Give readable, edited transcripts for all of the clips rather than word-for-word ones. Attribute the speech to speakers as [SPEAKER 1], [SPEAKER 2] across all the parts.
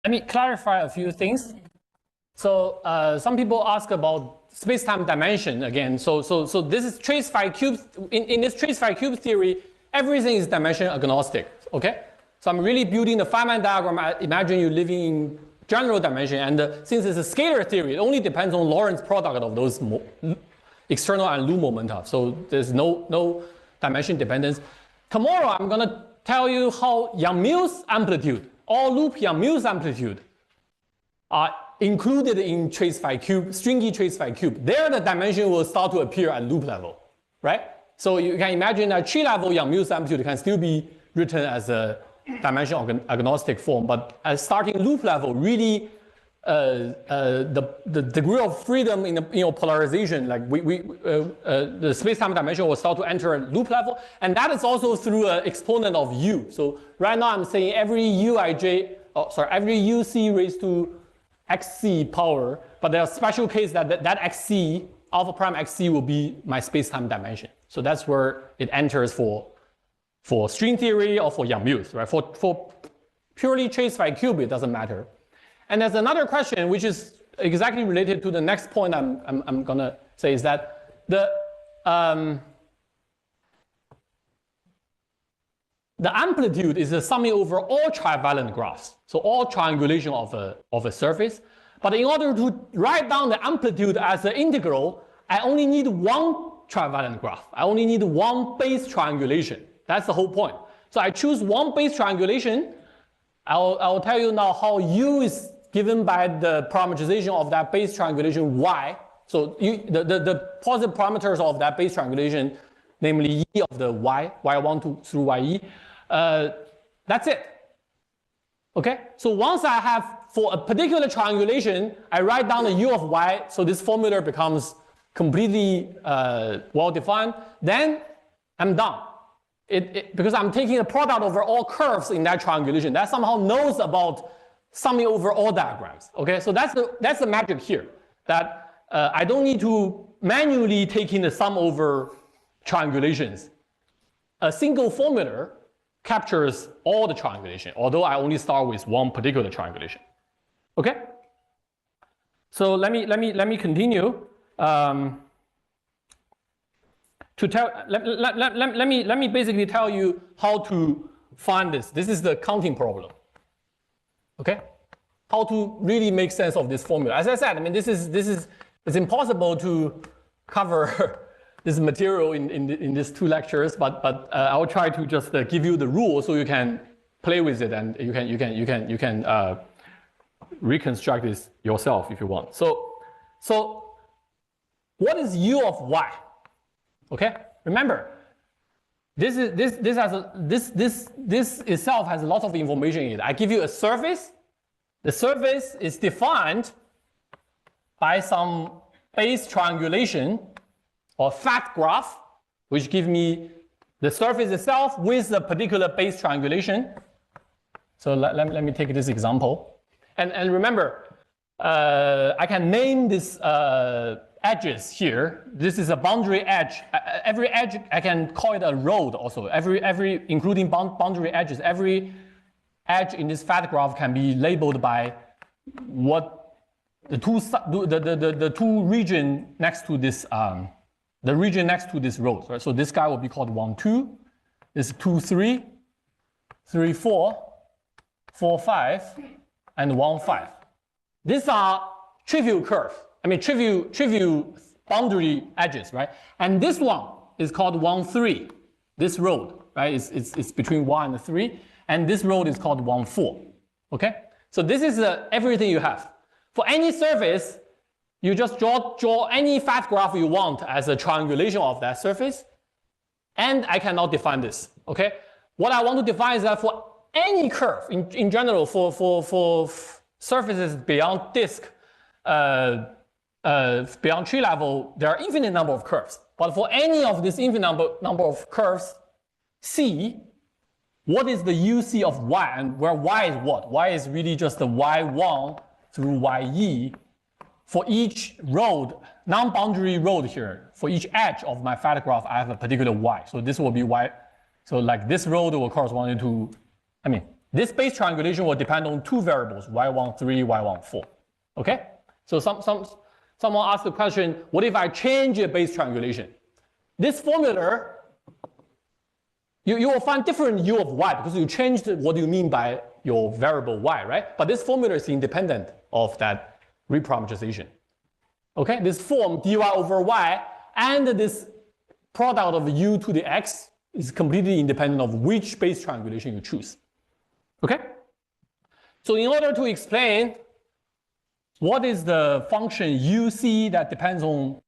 [SPEAKER 1] let me clarify a few things. So some people ask about space-time dimension again. So this is trace phi cube. In this trace phi cube theory, everything is dimension agnostic. Okay. So I'm really building the Feynman diagram. I imagine you living in general dimension, and since it's a scalar theory, it only depends on Lorentz product of those external and loop momenta. So there's no dimension dependence. Tomorrow I'm gonna tell you how Yang-Mills amplitude, all loop Yang-Mills amplitude, are included in trace phi cube, stringy trace phi cube. There the dimension will start to appear at loop level, right? So you can imagine that tree level Yang-Mills amplitude can still be written as a dimension agnostic form, but at starting loop level, really the degree of freedom in the polarization, like the space-time dimension will start to enter loop level, and that is also through an exponent of u. So right now I'm saying every every uc raised to xc power, but there's a special case that xc, alpha prime xc will be my space-time dimension. So that's where it enters for string theory or for Yang-Mills, right? For purely trace phi cube, it doesn't matter. And there's another question which is exactly related to the next point I'm gonna say, is that the amplitude is a summing over all trivalent graphs, so all triangulation of a surface. But in order to write down the amplitude as an integral, I only need one trivalent graph. I only need one base triangulation. That's the whole point. So I choose one base triangulation. I'll tell you now how u is given by the parameterization of that base triangulation y. So the positive parameters of that base triangulation, namely e of the y, y1 through ye. That's it. Okay? So once I have, for a particular triangulation, I write down the u of y, so this formula becomes completely well-defined, then I'm done. Because I'm taking the product over all curves in that triangulation. That somehow knows about summing over all diagrams. Okay, so that's the magic here. That I don't need to manually take in the sum over triangulations. A single formula captures all the triangulation, although I only start with one particular triangulation. Okay. So let me continue. Let me basically tell you how to find this. This is the counting problem. Okay, how to really make sense of this formula. As I said, I mean it's impossible to cover this material in these two lectures, but I will try to just give you the rule so you can play with it and you can reconstruct this yourself if you want. So what is u of y? Okay, remember, this itself has a lot of information in it. I give you a surface. The surface is defined by some base triangulation or fat graph, which gives me the surface itself with a particular base triangulation. So let me take this example. And remember, I can name this edges here. This is a boundary edge. Every edge, I can call it a road also. Every including boundary edges, every edge in this fat graph can be labeled by what the two region next to this the region next to this road. Right? So this guy will be called 1, 2. This is 2, 3, 3, 4, 4, 5, and 1, 5. These are trivial curves. I mean, trivial boundary edges, right? And this one is called 1, 3. This road, right? It's between 1 and 3. And this road is called 1, 4. Okay? So this is everything you have. For any surface, you just draw any fat graph you want as a triangulation of that surface. And I cannot define this. Okay? What I want to define is that for any curve, in general, for surfaces beyond disk, beyond tree level, there are infinite number of curves. But for any of this infinite number of curves, C, what is the UC of Y, and where Y is what? Y is really just the Y1 through YE. For each road, non-boundary road here, for each edge of my fat graph, I have a particular Y. So this will be Y. So like this road will correspond to, I mean, this Bayes triangulation will depend on two variables, y13, y14. Okay? So someone asked the question, what if I change the Bayes triangulation? This formula, you will find different u of y because you changed what you mean by your variable y, right? But this formula is independent of that reparameterization. Okay, this form dy over y and this product of u to the x is completely independent of which Bayes triangulation you choose. Okay? So in order to explain what is the function uc that depends on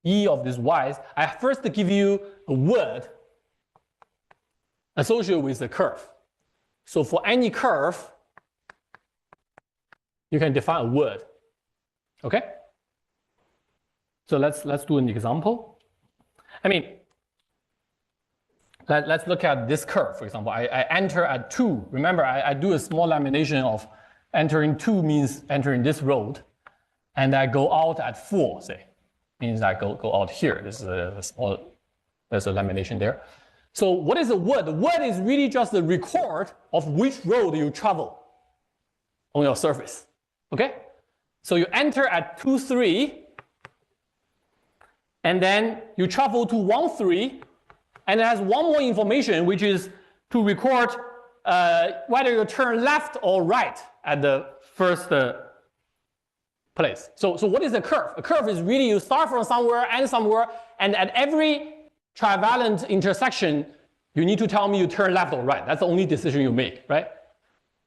[SPEAKER 1] e of these y's, I first give you a word associated with the curve. So for any curve, you can define a word. Okay? So let's do an example. I mean, let's look at this curve, for example. I enter at 2. Remember, I do a small lamination of entering 2 means entering this road, and I go out at 4, say. Means I go out here. This is a small, there's a lamination there. So what is a word? The word is really just the record of which road you travel on your surface. Okay? So you enter at 2, 3, and then you travel to 1, 3, and it has one more information, which is to record whether you turn left or right at the first place. So what is a curve? A curve is really you start from somewhere, end somewhere, and at every trivalent intersection, you need to tell me you turn left or right. That's the only decision you make, right?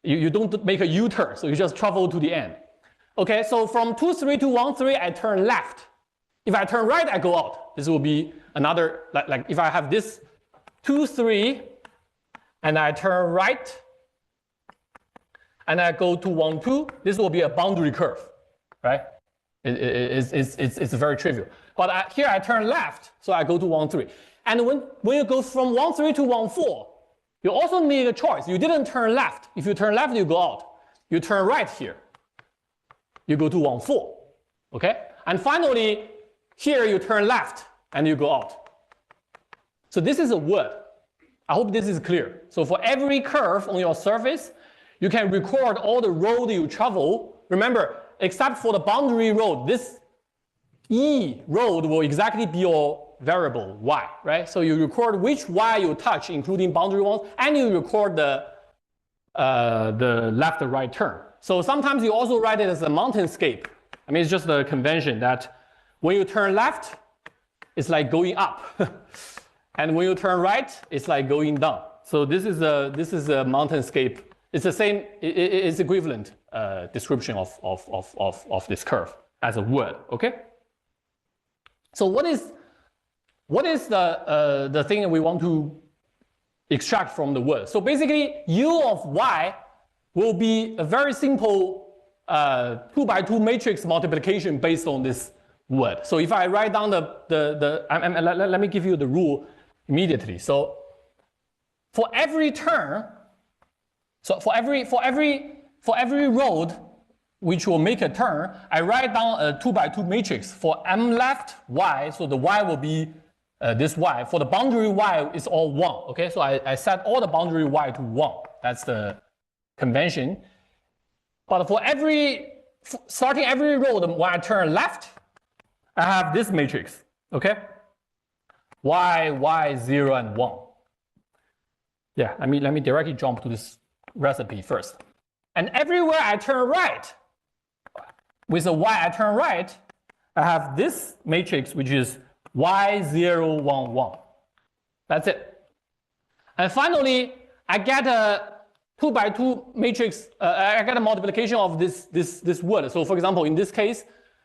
[SPEAKER 1] You don't make a U-turn, so you just travel to the end. Okay, so from 2, 3 to 1, 3, I turn left. If I turn right, I go out. This will be another, like if I have this 2, 3, and I turn right, and I go to 1, 2, this will be a boundary curve, right? It's very trivial. But here I turn left, so I go to 1, 3. And when you go from 1, 3 to 1, 4, you also need a choice. You didn't turn left. If you turn left, you go out. You turn right here. You go to 1, 4. Okay? And finally, here you turn left and you go out. So this is a word. I hope this is clear. So for every curve on your surface, you can record all the road you travel. Remember, except for the boundary road, this E road will exactly be your variable y, right? So you record which y you touch, including boundary ones, and you record the left or right turn. So sometimes you also write it as a mountainscape. I mean, it's just a convention that when you turn left, it's like going up. And when you turn right, it's like going down. So this is a mountainscape. It's the same, it's equivalent description of this curve as a word, okay? So what is the thing that we want to extract from the word? So basically, u of y will be a very simple 2 by 2 matrix multiplication based on this word. So if I write down let me give you the rule immediately. So for every turn, so for every road which will make a turn, I write down a 2 by 2 matrix for m left y. So the y will be this y. For the boundary y, it's all 1. Okay, so I set all the boundary y to 1. That's the convention. But for starting every road, when I turn left, I have this matrix. Okay, y, 0, and 1. Yeah, let me directly jump to this recipe first. And everywhere I turn right, with a y I turn right, I have this matrix, which is y, 0, 1, 1. That's it. And finally, I get a 2 by 2 matrix. I get a multiplication of this word. So for example, in this case,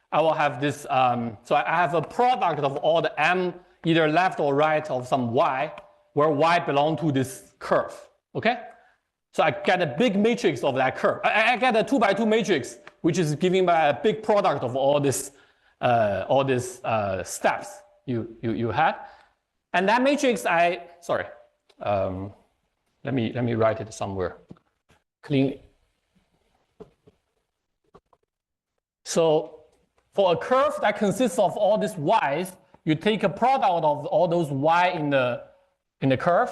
[SPEAKER 1] I will have this. So I have a product of all the m, either left or right, of some y, where y belong to this curve. Okay? So I get a big matrix of that curve. I get a 2 by 2 matrix, which is given by a big product of all these steps you had. And that matrix, let me write it somewhere cleanly. So for a curve that consists of all these y's, you take a product of all those y in the curve,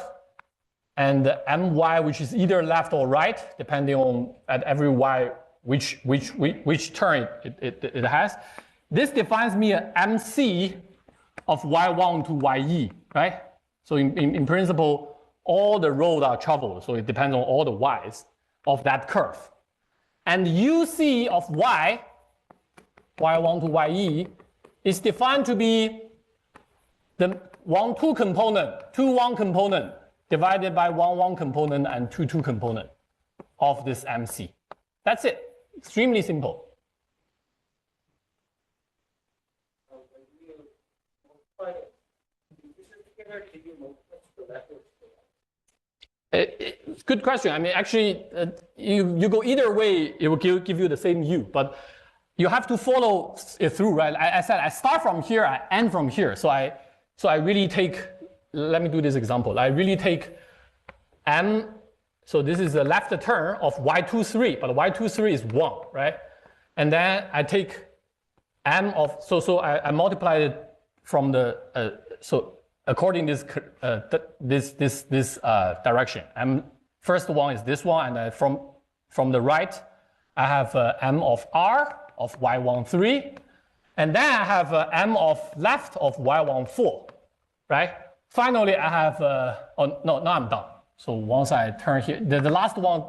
[SPEAKER 1] and my, which is either left or right, depending on at every y which term it has. This defines me an MC of y1 to ye, right? So in principle, all the roads are traveled, so it depends on all the y's of that curve. And UC of y1 to ye, is defined to be the 1-2 component, 2-1 component, divided by 1-1 component and 2-2 component of this MC. That's it. Extremely simple. It's a good question. I mean, actually, you go either way, it will give you the same U, but you have to follow it through, right? I said I start from here, I end from here. So I really take, let me do this example. I really take M, so this is the left turn of y23, but y23 is 1, right? And then I take M of, so I multiply it from the, so according this direction. First one is this one, and from the right, I have M of R of y13, and then I have M of left of y14, right? Finally, I have, oh, no, now I'm done. So once I turn here, the last one,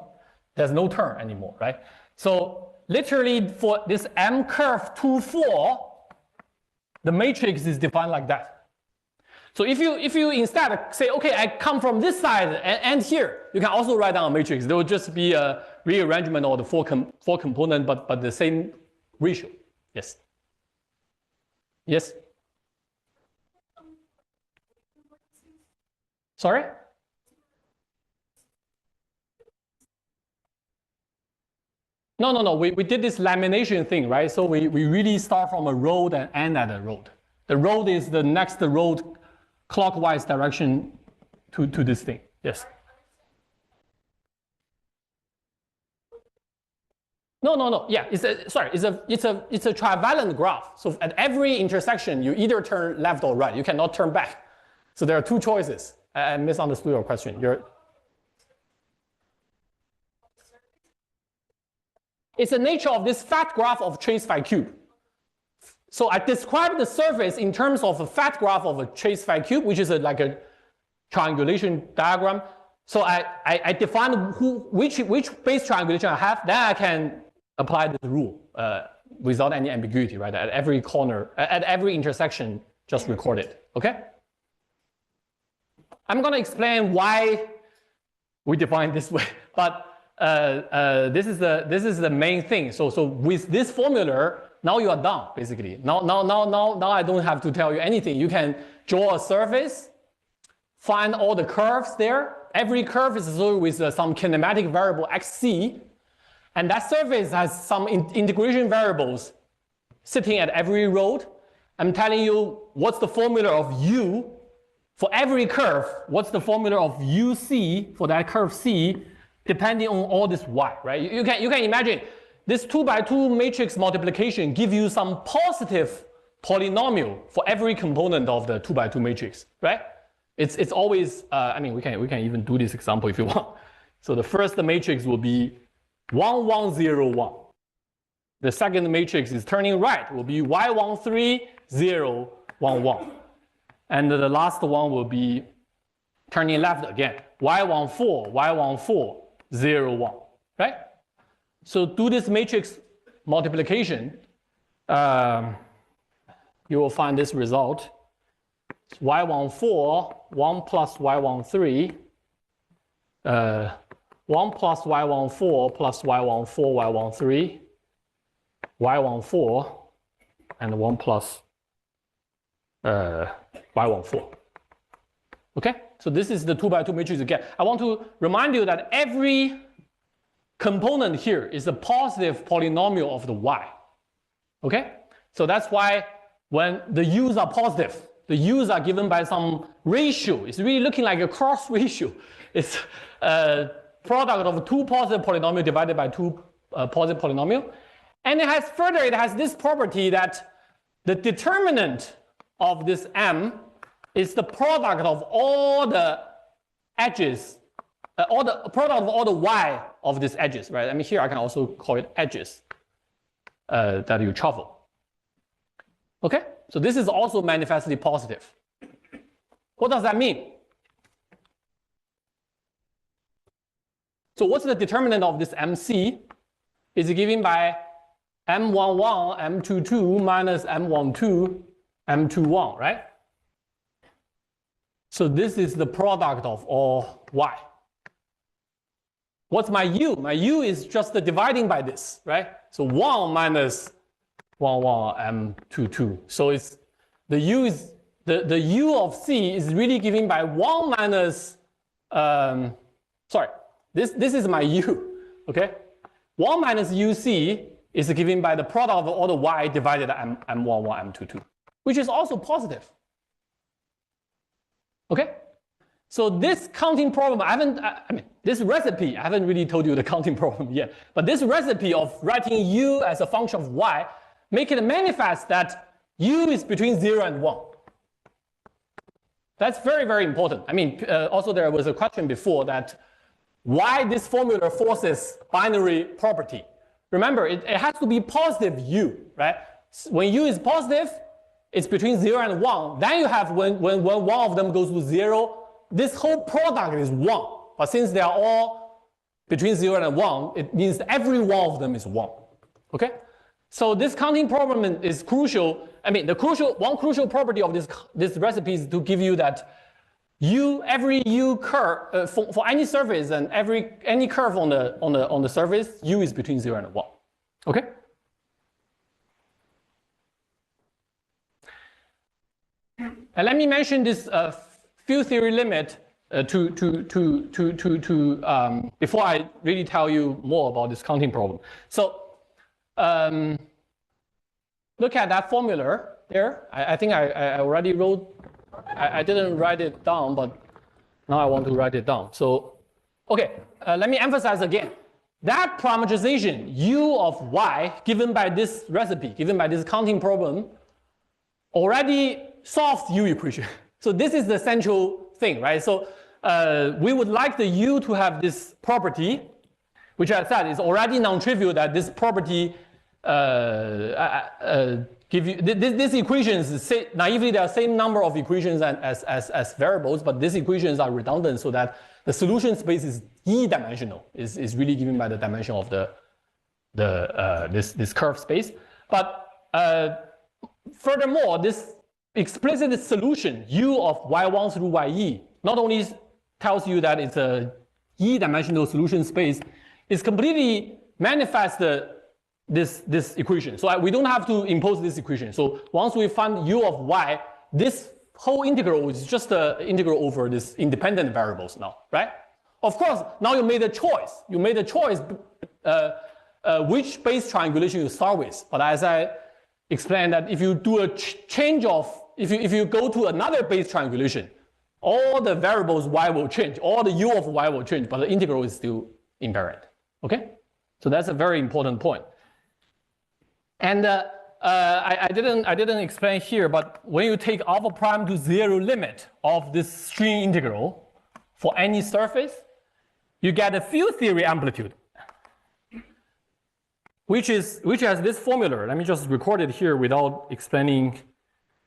[SPEAKER 1] there's no turn anymore, right? So literally for this M curve 2, 4, the matrix is defined like that. So if you instead say, okay, I come from this side and end here, you can also write down a matrix. There will just be a rearrangement of the four component, but the same ratio. Yes. Yes. Sorry? No. We did this lamination thing, right? So we really start from a road and end at a road. The road is the next road clockwise direction to this thing. Yes. No. Yeah, it's a trivalent graph. So at every intersection, you either turn left or right. You cannot turn back. So there are two choices. I misunderstood your question. It's the nature of this fat graph of trace phi cube. So I describe the surface in terms of a fat graph of a trace phi cube, which is like a triangulation diagram. So I define which base triangulation I have, then I can apply this rule without any ambiguity, right? At every corner, at every intersection, just record it, okay? I'm gonna explain why we define this way, but this is the main thing. So with this formula, now you are done, basically. Now I don't have to tell you anything. You can draw a surface, find all the curves there. Every curve is associated with some kinematic variable xc, and that surface has some integration variables sitting at every road. I'm telling you what's the formula of u for every curve. What's the formula of uc for that curve c, depending on all this y, right? You can imagine this 2x2 matrix multiplication give you some positive polynomial for every component of the 2x2 matrix, right? It's always, I mean, we can even do this example if you want. So the first matrix will be 1, 1, 0, 1. The second matrix is turning right, will be y13, 0, 1, 1. And the last one will be turning left again, y14, y14, 0, 1, right? So do this matrix multiplication, you will find this result. y14, 1 plus y13, 1 plus y14 plus y14, y13, y14, and 1 plus y14. Okay, so this is the 2x2 matrix again. I want to remind you that every component here is a positive polynomial of the y. Okay, so that's why when the u's are positive, the u's are given by some ratio. It's really looking like a cross ratio. It's a product of two positive polynomial divided by two positive polynomial. And it has this property that the determinant of this M is the product of all the edges all the product of all the y of these edges, right? I mean, here I can also call it edges that you travel. Okay, so this is also manifestly positive. What does that mean? So what's the determinant of this MC? Is given by M11, M22 minus M12, M21, right? So this is the product of all y. What's my u? My u is just the dividing by this, right? So 1 minus 11 M22. So it's the u is the u of c is really given by 1 minus sorry, this is my u, okay? 1 minus uc is given by the product of all the y divided by M11, M22, which is also positive. Okay? So this counting problem, this recipe, I haven't really told you the counting problem yet, but this recipe of writing u as a function of y, make it manifest that u is between 0 and 1. That's very, very important. I mean, also there was a question before that why this formula forces binary property. Remember, it has to be positive u, right? When u is positive, it's between 0 and 1. Then you have when one of them goes to 0, this whole product is 1. But since they are all between 0 and 1, it means every one of them is 1. Okay? So this counting problem is crucial. I mean, one crucial property of this recipe is to give you that every u curve for any surface and any curve on the surface, u is between 0 and 1. Okay? And let me mention this field theory limit before I really tell you more about this counting problem. So look at that formula there. I think I already wrote. I didn't write it down, but now I want to write it down. So, okay, let me emphasize again. That parameterization u of y given by this recipe, given by this counting problem, already solves u equation. So this is the central thing, right? So we would like the u to have this property, which I said is already non-trivial that this property give you these equations. Naively, there are same number of equations as variables, but these equations are redundant so that the solution space is e-dimensional. Is really given by the dimension of this curved space. But furthermore, this explicit solution u of y1 through ye not only tells you that it's a e-dimensional solution space, it's completely manifests this equation. So we don't have to impose this equation. So once we find u of y, this whole integral is just the integral over this independent variables now, right? Of course, now you made a choice. You made a choice which base triangulation you start with. But as I explained that if you do a change of, if you go to another base triangulation, all the variables y will change, all the u of y will change, but the integral is still invariant. Okay? So that's a very important point. And I didn't explain here, but when you take alpha prime to 0 limit of this string integral for any surface, you get a field theory amplitude, which has this formula. Let me just record it here without explaining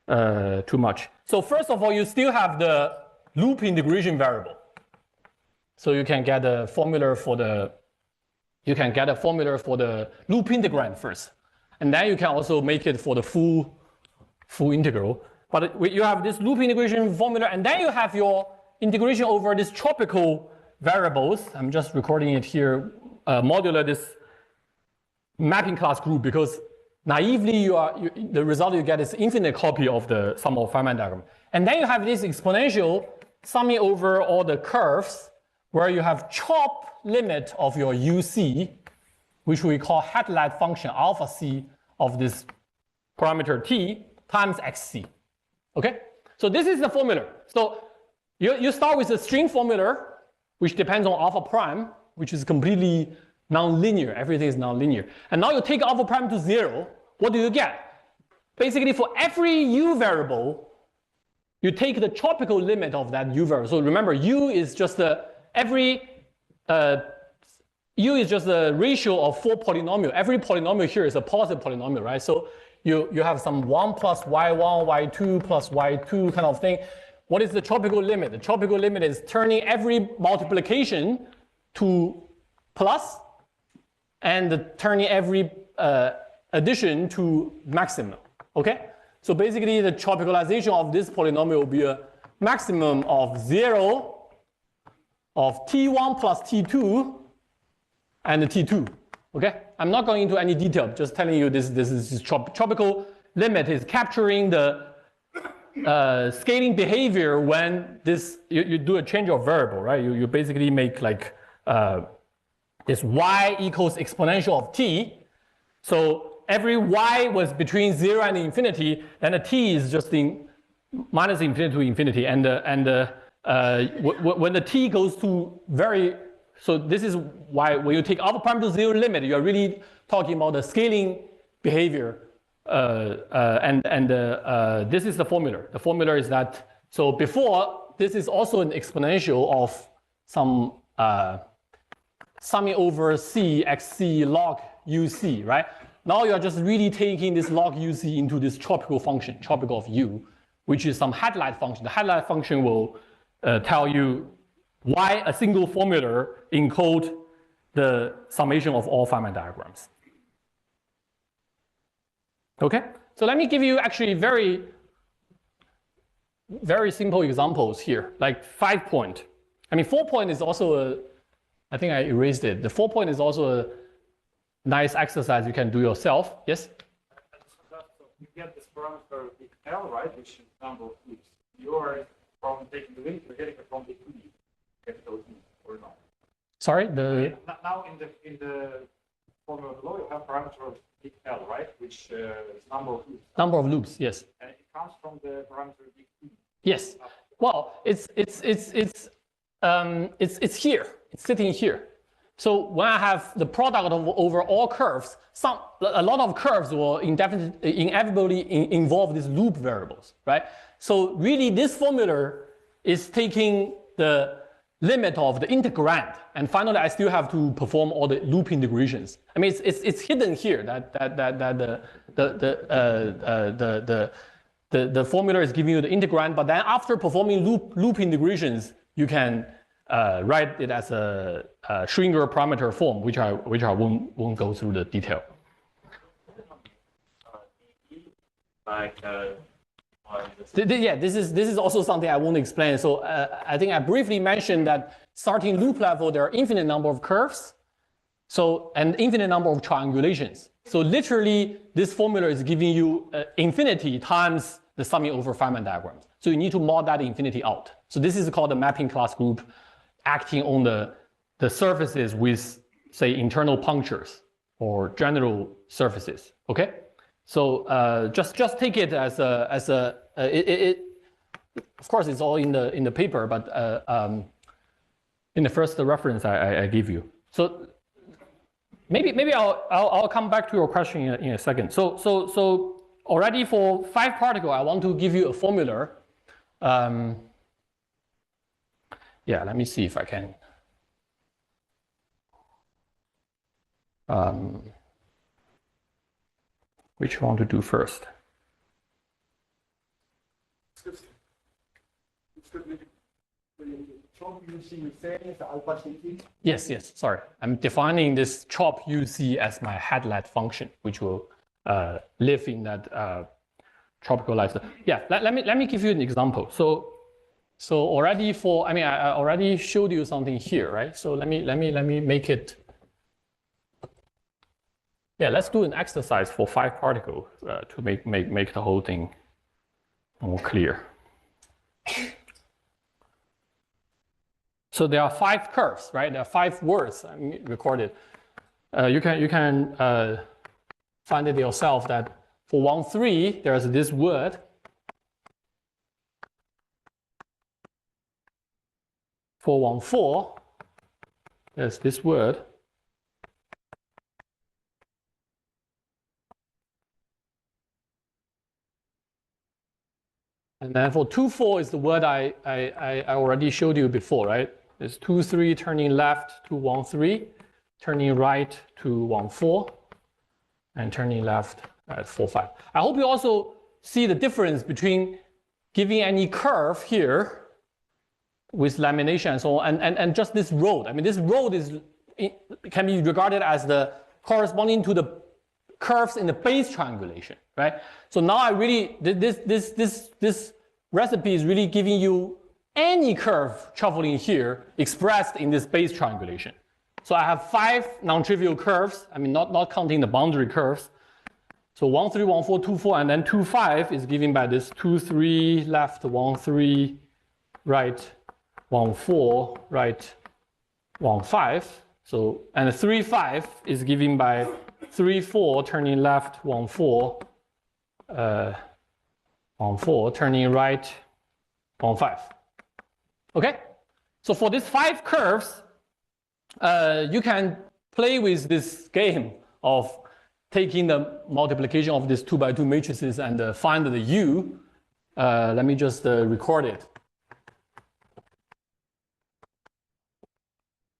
[SPEAKER 1] too much. So first of all, you still have the loop integration variable. So you can get a formula for the loop integrand first. And then you can also make it for the full integral. But you have this loop integration formula, and then you have your integration over these tropical variables. I'm just recording it here, modular this mapping class group, because naively the result you get is infinite copy of the sum of Feynman diagram. And then you have this exponential summing over all the curves, where you have chop limit of your UC, which we call headlight function alpha c of this parameter t times xc. Okay? So this is the formula. So you start with a string formula, which depends on alpha prime, which is completely nonlinear. Everything is nonlinear. And now you take alpha prime to 0. What do you get? Basically, for every u variable, you take the tropical limit of that u variable. So remember, u is just every U is just the ratio of 4 polynomial. Every polynomial here is a positive polynomial, right? So you have some 1 plus y1, y2 plus y2 kind of thing. What is the tropical limit? The tropical limit is turning every multiplication to plus and turning every addition to maximum, okay? So basically the tropicalization of this polynomial will be a maximum of 0 of t1 plus t2 and t2, okay? I'm not going into any detail, just telling you this is tropical limit is capturing the scaling behavior when you do a change of variable, right? You basically make like this y equals exponential of t. So every y was between 0 and infinity, then the t is just in minus infinity to infinity. And when the t goes to so this is why when you take alpha prime to 0 limit, you are really talking about the scaling behavior. This is the formula. The formula is that, so before, this is also an exponential of some summing over c xc log uc, right? Now you are just really taking this log uc into this tropical function, tropical of u, which is some headlight function. The headlight function will tell you why a single formula encode the summation of all Feynman diagrams. Okay, so let me give you actually very simple examples here, like 5 point. I mean, 4 point is also I think I erased it. The 4 point is also a nice exercise you can do yourself. Yes?
[SPEAKER 2] So you get this parameter L, right, which is number of loops. You are from taking the limit, you're getting it from the 2D, capital T, or not?
[SPEAKER 1] Sorry?
[SPEAKER 2] Now in the formula below, you have parameter of big L, right, which is number of loops.
[SPEAKER 1] Number of loops, yes.
[SPEAKER 2] And it comes from the parameter big T.
[SPEAKER 1] Yes. Well, it's here. It's sitting here. So when I have the product of over all curves, a lot of curves will inevitably involve these loop variables, right? So really, this formula is taking the limit of the integrand, and finally, I still have to perform all the loop integrations. I mean, it's hidden here that the formula is giving you the integrand, but then after performing loop integrations, you can write it as a Schwinger parameter form, which I won't go through the detail. Yeah, this is also something I won't explain. So I think I briefly mentioned that starting loop level, there are infinite number of curves, so and infinite number of triangulations. So literally, this formula is giving you infinity times the summing over Feynman diagrams. So you need to mod that infinity out. So this is called the mapping class group, acting on the surfaces with, say, internal punctures or general surfaces. Okay. So just take it as of course it's all in the paper, but in the first reference I give you. So maybe I'll come back to your question in a second. So already for 5 particle, I want to give you a formula. Yeah, let me see if I can. Which one to do first? Yes, sorry. I'm defining this chop UC as my headlight function, which will live in that tropical light. Yeah, let me give you an example. So already I already showed you something here, right? So let me make it. Yeah, let's do an exercise for 5 particles to make the whole thing more clear. So there are 5 curves, right? There are 5 words recorded. You can find it yourself that for 1,3 there's this word. For 1,4 there's this word. And then for 2,4 is the word I already showed you before, right? is 2, 3, turning left to 1, 3, turning right to 1, 4, and turning left at 4, 5. I hope you also see the difference between giving any curve here with lamination and so on, and just this road. I mean, this road can be regarded as the corresponding to the curves in the base triangulation, right? So now I really, this recipe is really giving you any curve traveling here expressed in this base triangulation. So I have 5 non-trivial curves, I mean, not counting the boundary curves. So 1, 3, 1, 4, 2, 4, and then 2, 5 is given by this 2, 3, left, 1, 3, right, 1, 4, right, 1, 5. So, and 3, 5 is given by 3, 4, turning left, 1, 4, 1, 4, turning right, 1, 5. Okay? So for these 5 curves, you can play with this game of taking the multiplication of these 2 by 2 matrices and find the U. Let me just record it.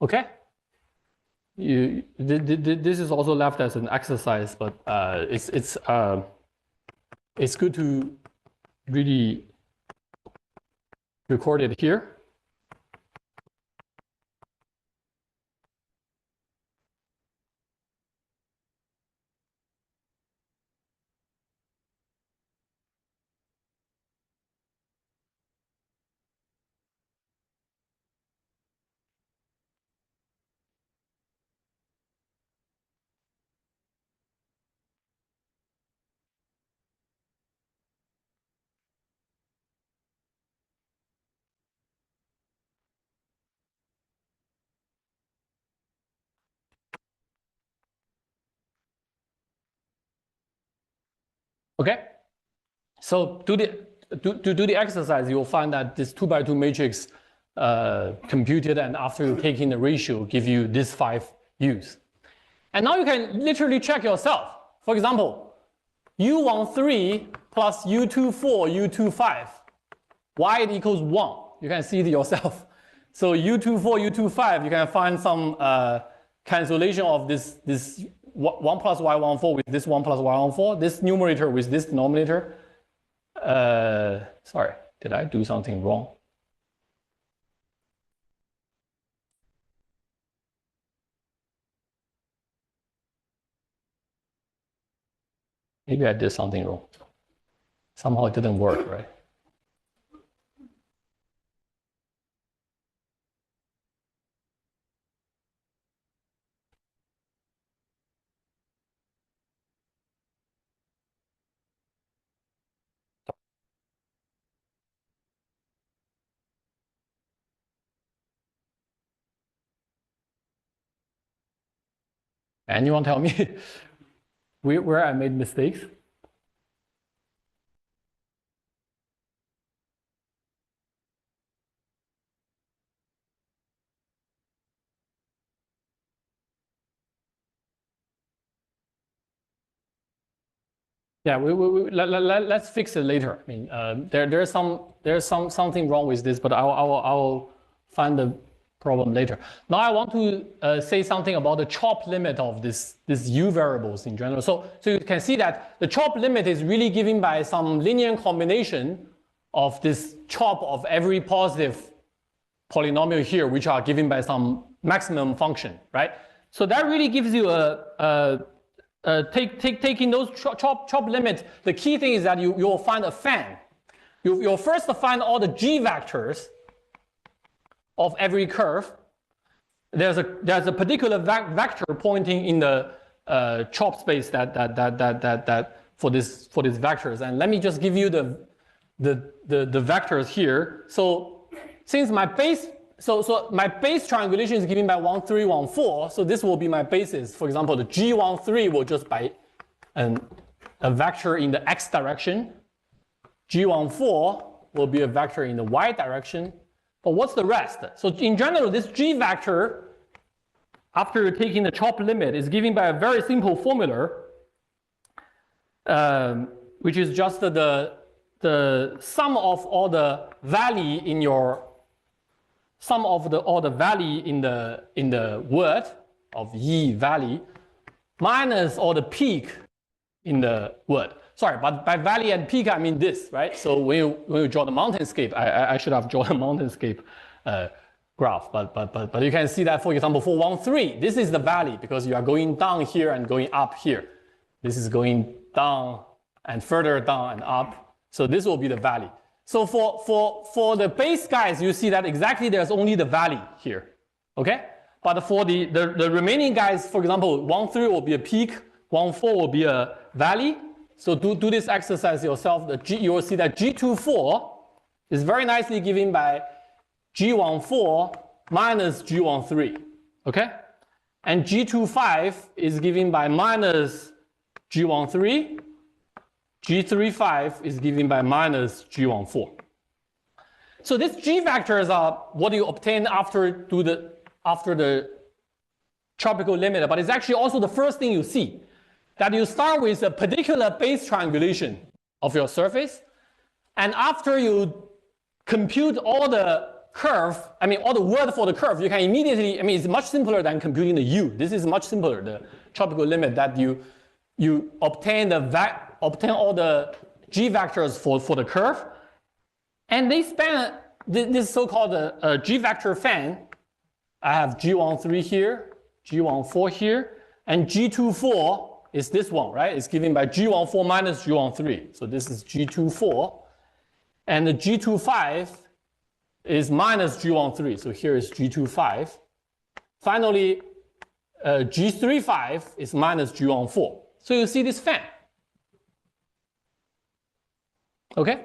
[SPEAKER 1] Okay? This is also left as an exercise, but it's good to really record it here. Okay, so to do the exercise, you'll find that this 2 by 2 matrix computed, and after you take in the ratio, give you these 5 U's. And now you can literally check yourself. For example, U13 plus U24, U25, why it equals 1? You can see it yourself. So U24, U25, you can find some cancellation of this 1 plus y14 with this 1 plus y14, this numerator with this denominator. Sorry, did I do something wrong? Maybe I did something wrong. Somehow it didn't work, right? Anyone tell me where I made mistakes? Yeah, let's fix it later. I mean, there's something wrong with this, but I'll find the problem later. Now I want to say something about the chop limit of this U variables in general. So you can see that the chop limit is really given by some linear combination of this chop of every positive polynomial here, which are given by some maximum function, right? So that really gives you taking those chop limit. The key thing is that you'll find a fan. You'll first find all the G vectors of every curve. There's a particular vector pointing in the chop space that for these vectors. And let me just give you the vectors here. So since my base my base triangulation is given by 1, 3, 1, 4. So this will be my basis. For example, the G13 will just be a vector in the x direction. G14 will be a vector in the y direction. But what's the rest? So in general, this G vector, after taking the chop limit, is given by a very simple formula, which is just the sum of all the value in your sum of all the value in the word of E value minus all the peak in the word. Sorry, but by valley and peak I mean this, right? So when you draw the mountainscape, I should have drawn a mountainscape graph, but you can see that, for example, for 1, 3, this is the valley because you are going down here and going up here. This is going down and further down and up. So this will be the valley. So for the base guys, you see that exactly there's only the valley here, okay? But for the remaining guys, for example, 1, 3 will be a peak, 1, 4 will be a valley. So do this exercise yourself. You will see that G24 is very nicely given by G14 minus G13, okay? And G25 is given by minus G13. G35 is given by minus G14. So these G vectors are what you obtain after the tropical limit, but it's actually also the first thing you see. That you start with a particular base triangulation of your surface, and after you compute all the curve, all the word for the curve, you can immediately, it's much simpler than computing the U. This is much simpler, the tropical limit, that you obtain all the G vectors for the curve, and they span this so-called G vector fan. I have G13 here, G14 here, and G24 is this one, right? It's given by G14 minus G13. So this is G24. And the G25 is minus G13. So here is G25. Finally, G35 is minus G14. So you see this fan. Okay?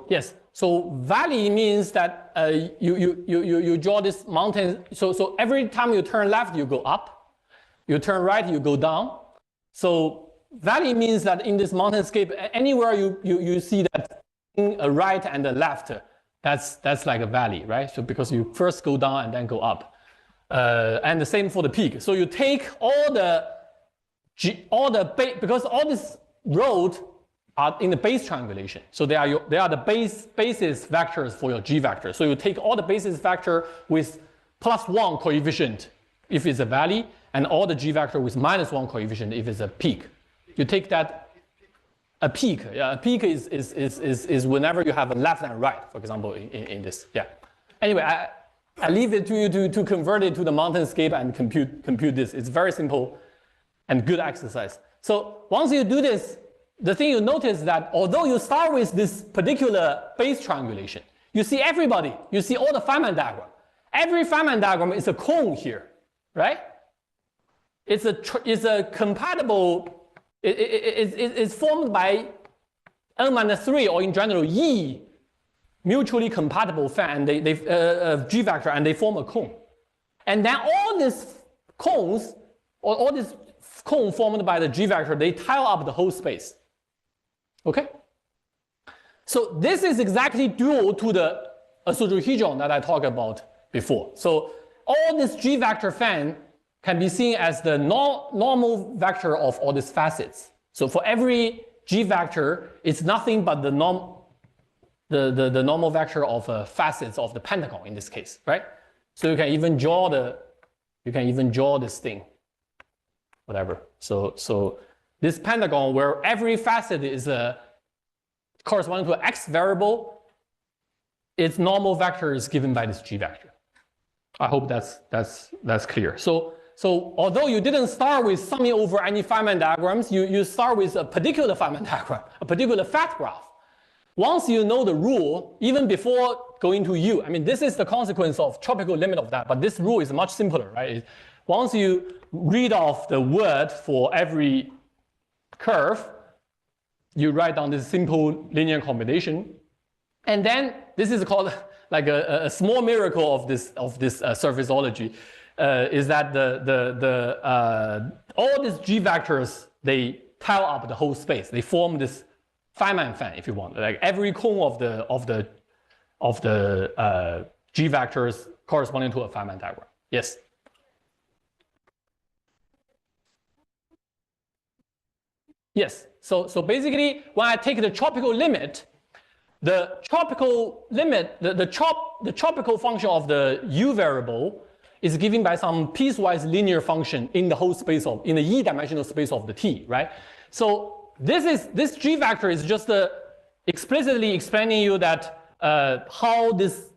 [SPEAKER 1] Yes. So valley means that you draw this mountain. So every time you turn left, you go up. You turn right, you go down. So valley means that in this mountainscape, anywhere you see that a right and a left, that's like a valley, right? So because you first go down and then go up. And the same for the peak. So you take because all this road are in the base triangulation. So they are the basis vectors for your G vector. So you take all the basis vector with +1 coefficient if it's a valley, and all the G vector with -1 coefficient if it's a peak. You take that a peak. Yeah, a peak is whenever you have a left and right, for example, in this. Yeah. Anyway, I leave it to you to convert it to the mountainscape and compute this. It's very simple and good exercise. So once you do this, the thing you notice is that although you start with this particular base triangulation, you see everybody, you see all the Feynman diagram. Every Feynman diagram is a cone here, right? It's a compatible, it's formed by n-3, or in general E, mutually compatible fan, G vector, and they form a cone. And then all these cones, or all this cone formed by the G vector, they tile up the whole space. Okay? So this is exactly dual to the isodrohedron that I talked about before. So all this G vector fan can be seen as the normal vector of all these facets. So for every G vector, it's nothing but the normal vector of facets of the pentagon in this case, right? So you can even draw this thing, whatever. So this pentagon where every facet is corresponding to an x variable, its normal vector is given by this G vector. I hope that's clear. So although you didn't start with summing over any Feynman diagrams, you start with a particular Feynman diagram, a particular fat graph. Once you know the rule, even before going to U, this is the consequence of tropical limit of that, but this rule is much simpler, right? Once you read off the word for every curve, you write down this simple linear combination, and then this is called like a small miracle of this surfaceology, is that all these G vectors, they tile up the whole space. They form this Feynman fan, if you want. Like every cone of the G vectors corresponding to a Feynman diagram. Yes. Yes. So basically, when I take the tropical limit, the tropical limit, the tropical function of the u variable is given by some piecewise linear function in the whole space of, in the e-dimensional space of the T, right? So this G vector is just explicitly explaining you that how this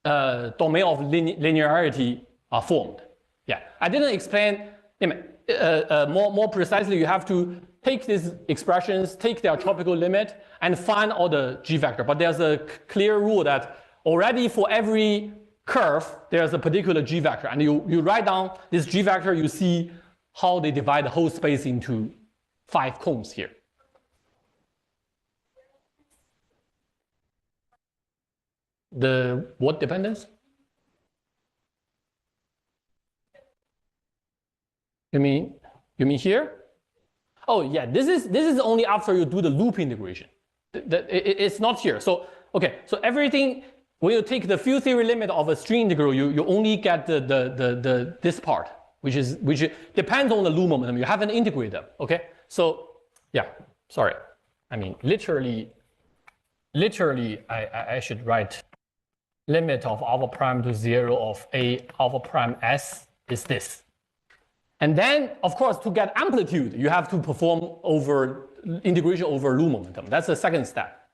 [SPEAKER 1] domain of linearity are formed. Yeah, I didn't explain more precisely. You have to take these expressions, take their tropical limit, and find all the G vector. But there's a clear rule that already for every curve, there's a particular G vector. And you write down this G vector, you see how they divide the whole space into 5 cones here. The what dependence? You mean here? Oh yeah, this is only after you do the loop integration. It's not here. So okay, so everything, when you take the field theory limit of a string integral, you only get this part, which depends on the loop momentum. You haven't integrated them. Okay, so yeah, sorry. I mean literally, I should write limit of alpha prime to 0 of a alpha prime s is this. And then, of course, to get amplitude, you have to perform integration over loop momentum. That's the second step.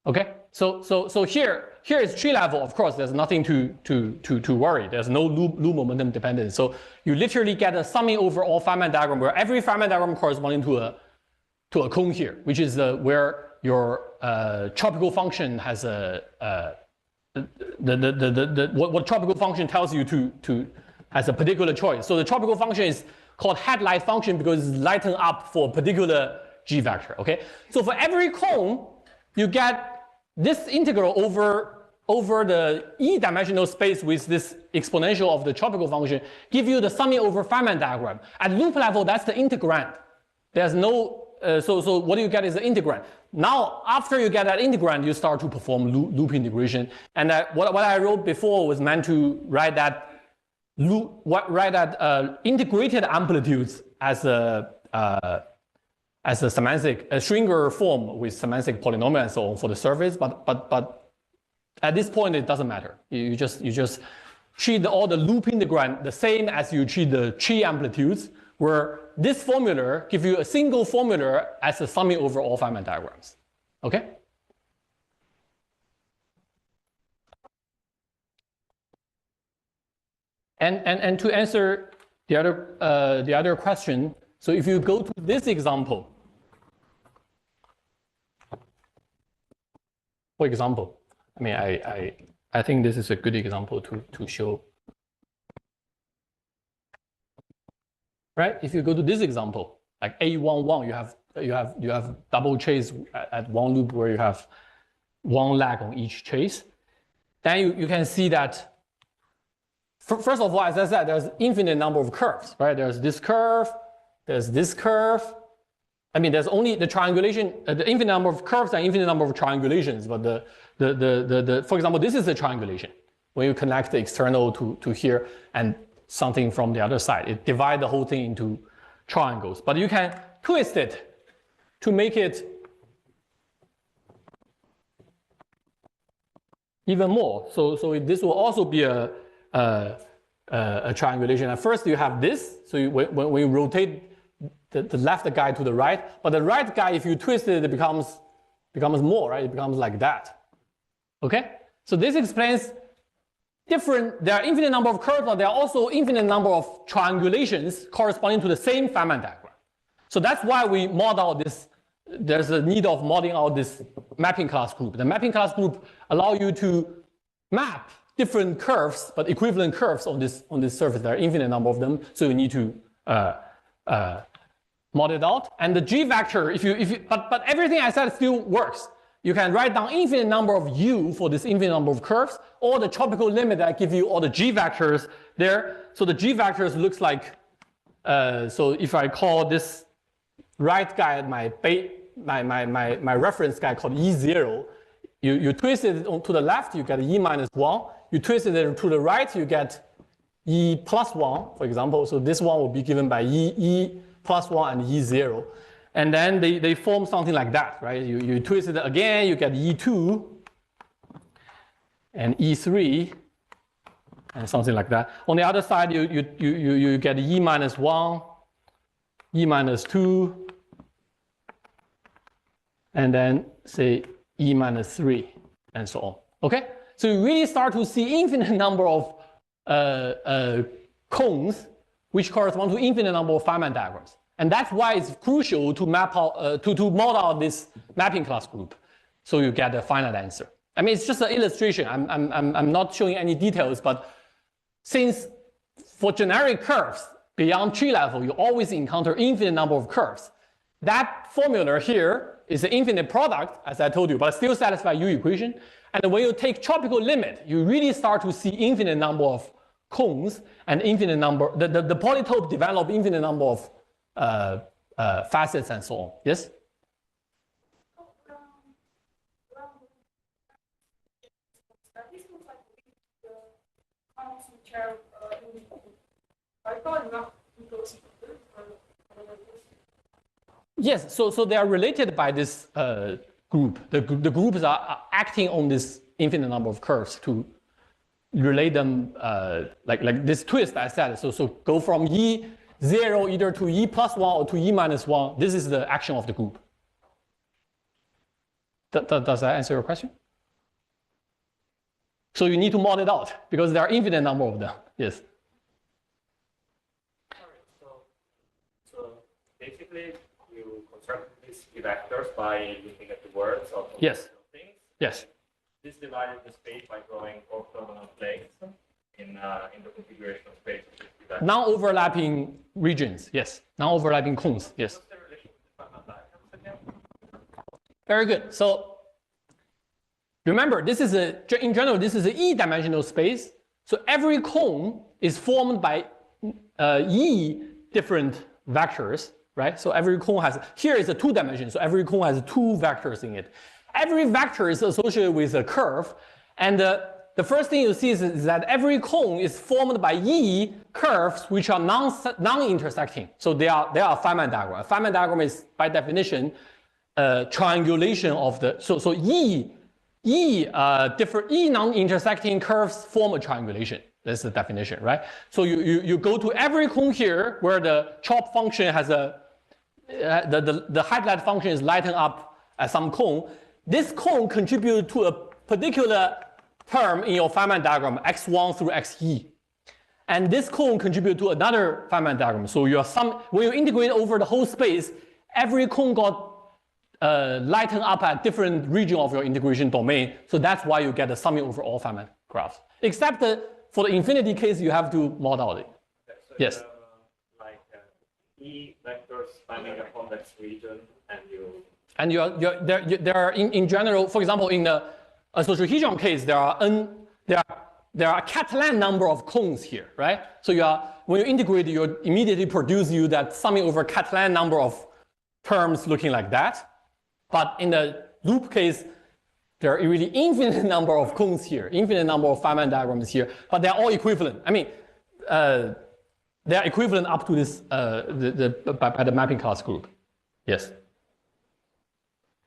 [SPEAKER 1] Okay, so here is tree level. Of course, there's nothing to worry. There's no loop momentum dependence. So you literally get a summing over all Feynman diagram where every Feynman diagram corresponding to a cone here, which is where your tropical function has what tropical function tells you has a particular choice. So the tropical function is called headlight function because it's lighten up for a particular G vector. Okay, so for every cone, you get this integral over the e-dimensional space with this exponential of the tropical function, give you the summing over Feynman diagram. At loop level, that's the integrand. There's no so what you get is the integrand. Now, after you get that integrand, you start to perform loop integration. And what I wrote before was meant to write that integrated amplitudes as a semantic, a Schwinger form with semantic polynomial and so on for the surface. But at this point, it doesn't matter. You just treat all the loop integrand the same as you treat the tree amplitudes, where this formula gives you a single formula as a summing over all Feynman diagrams. Okay? And to answer the other question, so if you go to this example, for example, I mean I think this is a good example to show. Right? If you go to this example, like A11, you have double chase at one loop where you have one leg on each chase. Then you can see that, first of all, as I said, there's infinite number of curves, right? There's this curve, there's this curve. I mean, there's only the triangulation, the infinite number of curves and infinite number of triangulations. But for example, this is the triangulation. When you connect the external to here and something from the other side, it divides the whole thing into triangles. But you can twist it to make it even more. So this will also be a triangulation. At first, you have this. So when you rotate the left guy to the right, but the right guy, if you twist it, it becomes more, right? It becomes like that. Okay. So this explains there are infinite number of curves, but there are also infinite number of triangulations corresponding to the same Feynman diagram. So that's why we model this. There's a need of modeling out this mapping class group. The mapping class group allow you to map different curves, but equivalent curves on this surface. There are infinite number of them, so you need to model it out. And the G vector, but everything I said still works. You can write down infinite number of u for this infinite number of curves, or the tropical limit that give you all the G vectors there. So the G vectors looks like, so if I call this right guy my reference guy called E0, you twist it to the left, you get E minus 1. You twist it to the right, you get E plus 1, for example. So this one will be given by E plus 1 and E0. And then they form something like that, right? You twist it again, you get E2 and E3 and something like that. On the other side, you get E minus 1, E minus 2, and then say E minus 3, and so on. Okay? So you really start to see infinite number of cones which correspond to infinite number of Feynman diagrams. And that's why it's crucial to map out, to model out this mapping class group, so you get a finite answer. I mean, it's just an illustration. I'm not showing any details, but since for generic curves beyond tree level, you always encounter infinite number of curves. That formula here is an infinite product, as I told you, but still satisfies U equation. And when you take tropical limit, you really start to see infinite number of cones and infinite number, the polytope develop infinite number of facets and so on. Yes? Yes, so they are related by this group. The groups are acting on this infinite number of curves to relate them like this twist I said. So go from E0 either to E plus 1 or to E minus 1. This is the action of the group. Does that answer your question? So you need to model it out because there are infinite number of them. Yes.
[SPEAKER 2] So basically, you construct these vectors by looking at the words of
[SPEAKER 1] yes.
[SPEAKER 2] things.
[SPEAKER 1] Yes.
[SPEAKER 2] This divided the space by drawing orthogonal planes in the configuration of space.
[SPEAKER 1] Non-overlapping regions. Yes. Non-overlapping cones. Yes.
[SPEAKER 2] What's the relation with the Feynman diagrams again?
[SPEAKER 1] Very good. So remember, this is in general, this is an E-dimensional space. So every cone is formed by E different vectors, right? So every cone has, here is a 2-dimension, so every cone has 2 vectors in it. Every vector is associated with a curve, and the first thing you see is that every cone is formed by E curves which are non-intersecting. So they are a Feynman diagram. A Feynman diagram is by definition triangulation of the so E non-intersecting curves form a triangulation. That's the definition, right? So you go to every cone here where the chop function has the highlight function is lighting up at some cone. This cone contributes to a particular term in your Feynman diagram, x1 through xe. And this cone contributes to another Feynman diagram. So when you integrate over the whole space, every cone got lighten up at different region of your integration domain. So that's why you get the summing over all Feynman graphs. Except that for the infinity case, you have to model it.
[SPEAKER 2] Okay, so
[SPEAKER 1] yes.
[SPEAKER 2] Like E vectors spanning a convex region, and you.
[SPEAKER 1] And there are in general, for example, in the Surfaceology case, there are a Catalan number of cones here, right? So when you integrate, you immediately produce that summing over Catalan number of terms looking like that. But in the loop case, there are really infinite number of cones here, infinite number of Feynman diagrams here, but they're all equivalent. I mean, they're equivalent up to this by the mapping class group. Yes.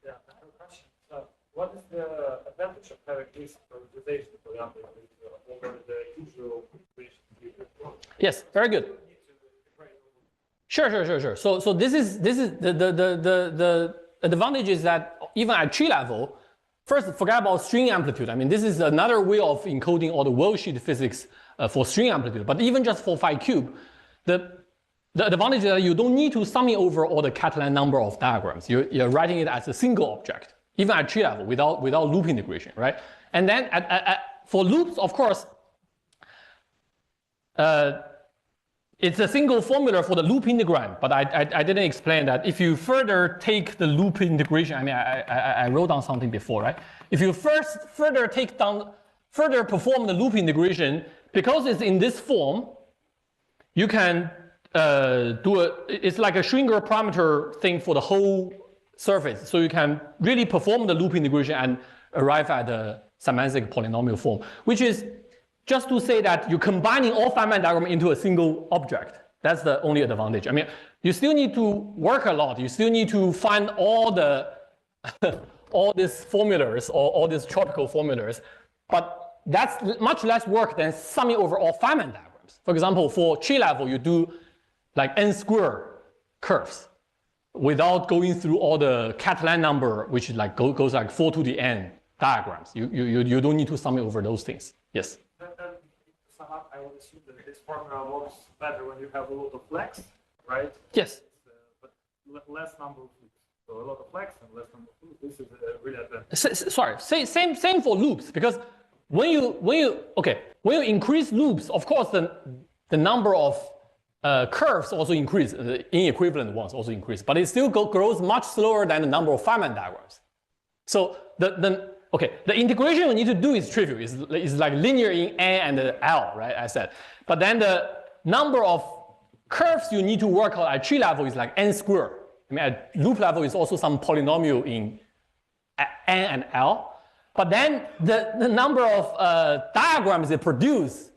[SPEAKER 2] Yeah, I have a question. So, what is the advantage of having this prioritization, for example, over the usual equation?
[SPEAKER 1] Yes, very good. Sure. So this is the advantage is that even at tree level, first forget about string amplitude. I mean, this is another way of encoding all the worldsheet physics for string amplitude. But even just for phi cube, the advantage is that you don't need to summing over all the Catalan number of diagrams. You're writing it as a single object, even at tree level without loop integration, right? And then for loops, of course, it's a single formula for the loop integrand, but I didn't explain that. If you further take the loop integration, I mean, I wrote down something before, right? If you further perform the loop integration, because it's in this form, you can it's like a Schwinger parameter thing for the whole surface. So you can really perform the loop integration and arrive at the semantic polynomial form, which is just to say that you're combining all Feynman diagram into a single object. That's the only advantage. I mean, you still need to work a lot. You still need to find all the all these formulas or all these tropical formulas, but that's much less work than summing over all Feynman diagrams. For example, for tree level, you do like n square curves without going through all the Catalan number, which is like goes like 4 to the n diagrams. You don't need to sum it over those things. Yes.
[SPEAKER 2] Then to sum up, I would assume that this formula works better when you have a lot of flex, right?
[SPEAKER 1] Yes.
[SPEAKER 2] But less number of loops. So a lot of flex and less number of loops. This is really advantage.
[SPEAKER 1] Sorry, same for loops, because when you increase loops, of course the number of curves also increase, the inequivalent ones also increase, but it still grows much slower than the number of Feynman diagrams. So the integration we need to do is trivial. It's like linear in n and L, right? I said, but then the number of curves you need to work out at tree level is like n squared. I mean, at loop level is also some polynomial in n and L, but then the number of diagrams it produce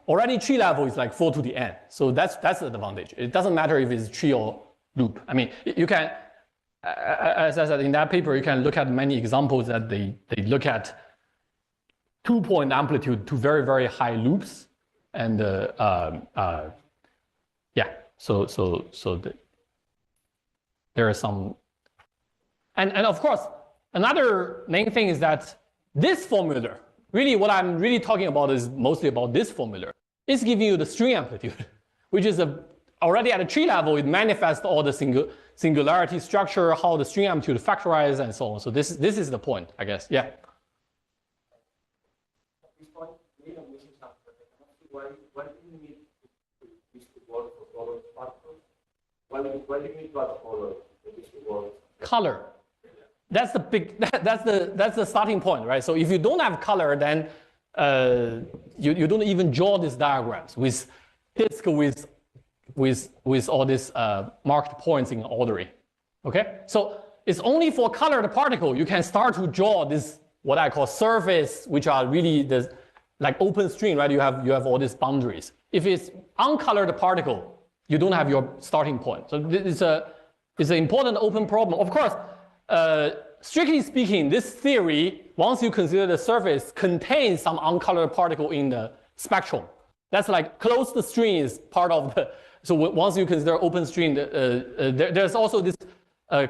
[SPEAKER 1] already tree level is like 4 to the n. So that's the advantage. It doesn't matter if it's tree or loop. I mean, you can, as I said in that paper, you can look at many examples that they look at 2-point amplitude to very, very high loops. And yeah, so there are some, and of course, another main thing is that this formula, really what I'm really talking about is mostly about this formula. It's giving you the string amplitude, which is already at a tree level, it manifests all the singularity structure, how the string amplitude factorizes and so on. So this is the point, I guess, yeah.
[SPEAKER 2] Why do you need to use the word for color factors? Why do you need to add color for this word?
[SPEAKER 1] Color. That's the big. That's the starting point, right? So if you don't have color, then you don't even draw these diagrams with disk with all these marked points in ordering. Okay, so it's only for colored particle you can start to draw this what I call surface, which are really the like open string, right? You have all these boundaries. If it's uncolored particle, you don't have your starting point. So it's an important open problem. Of course, strictly speaking, this theory, once you consider the surface, contains some uncolored particle in the spectrum. That's like closed string is part of the. So once you consider open string, there's also this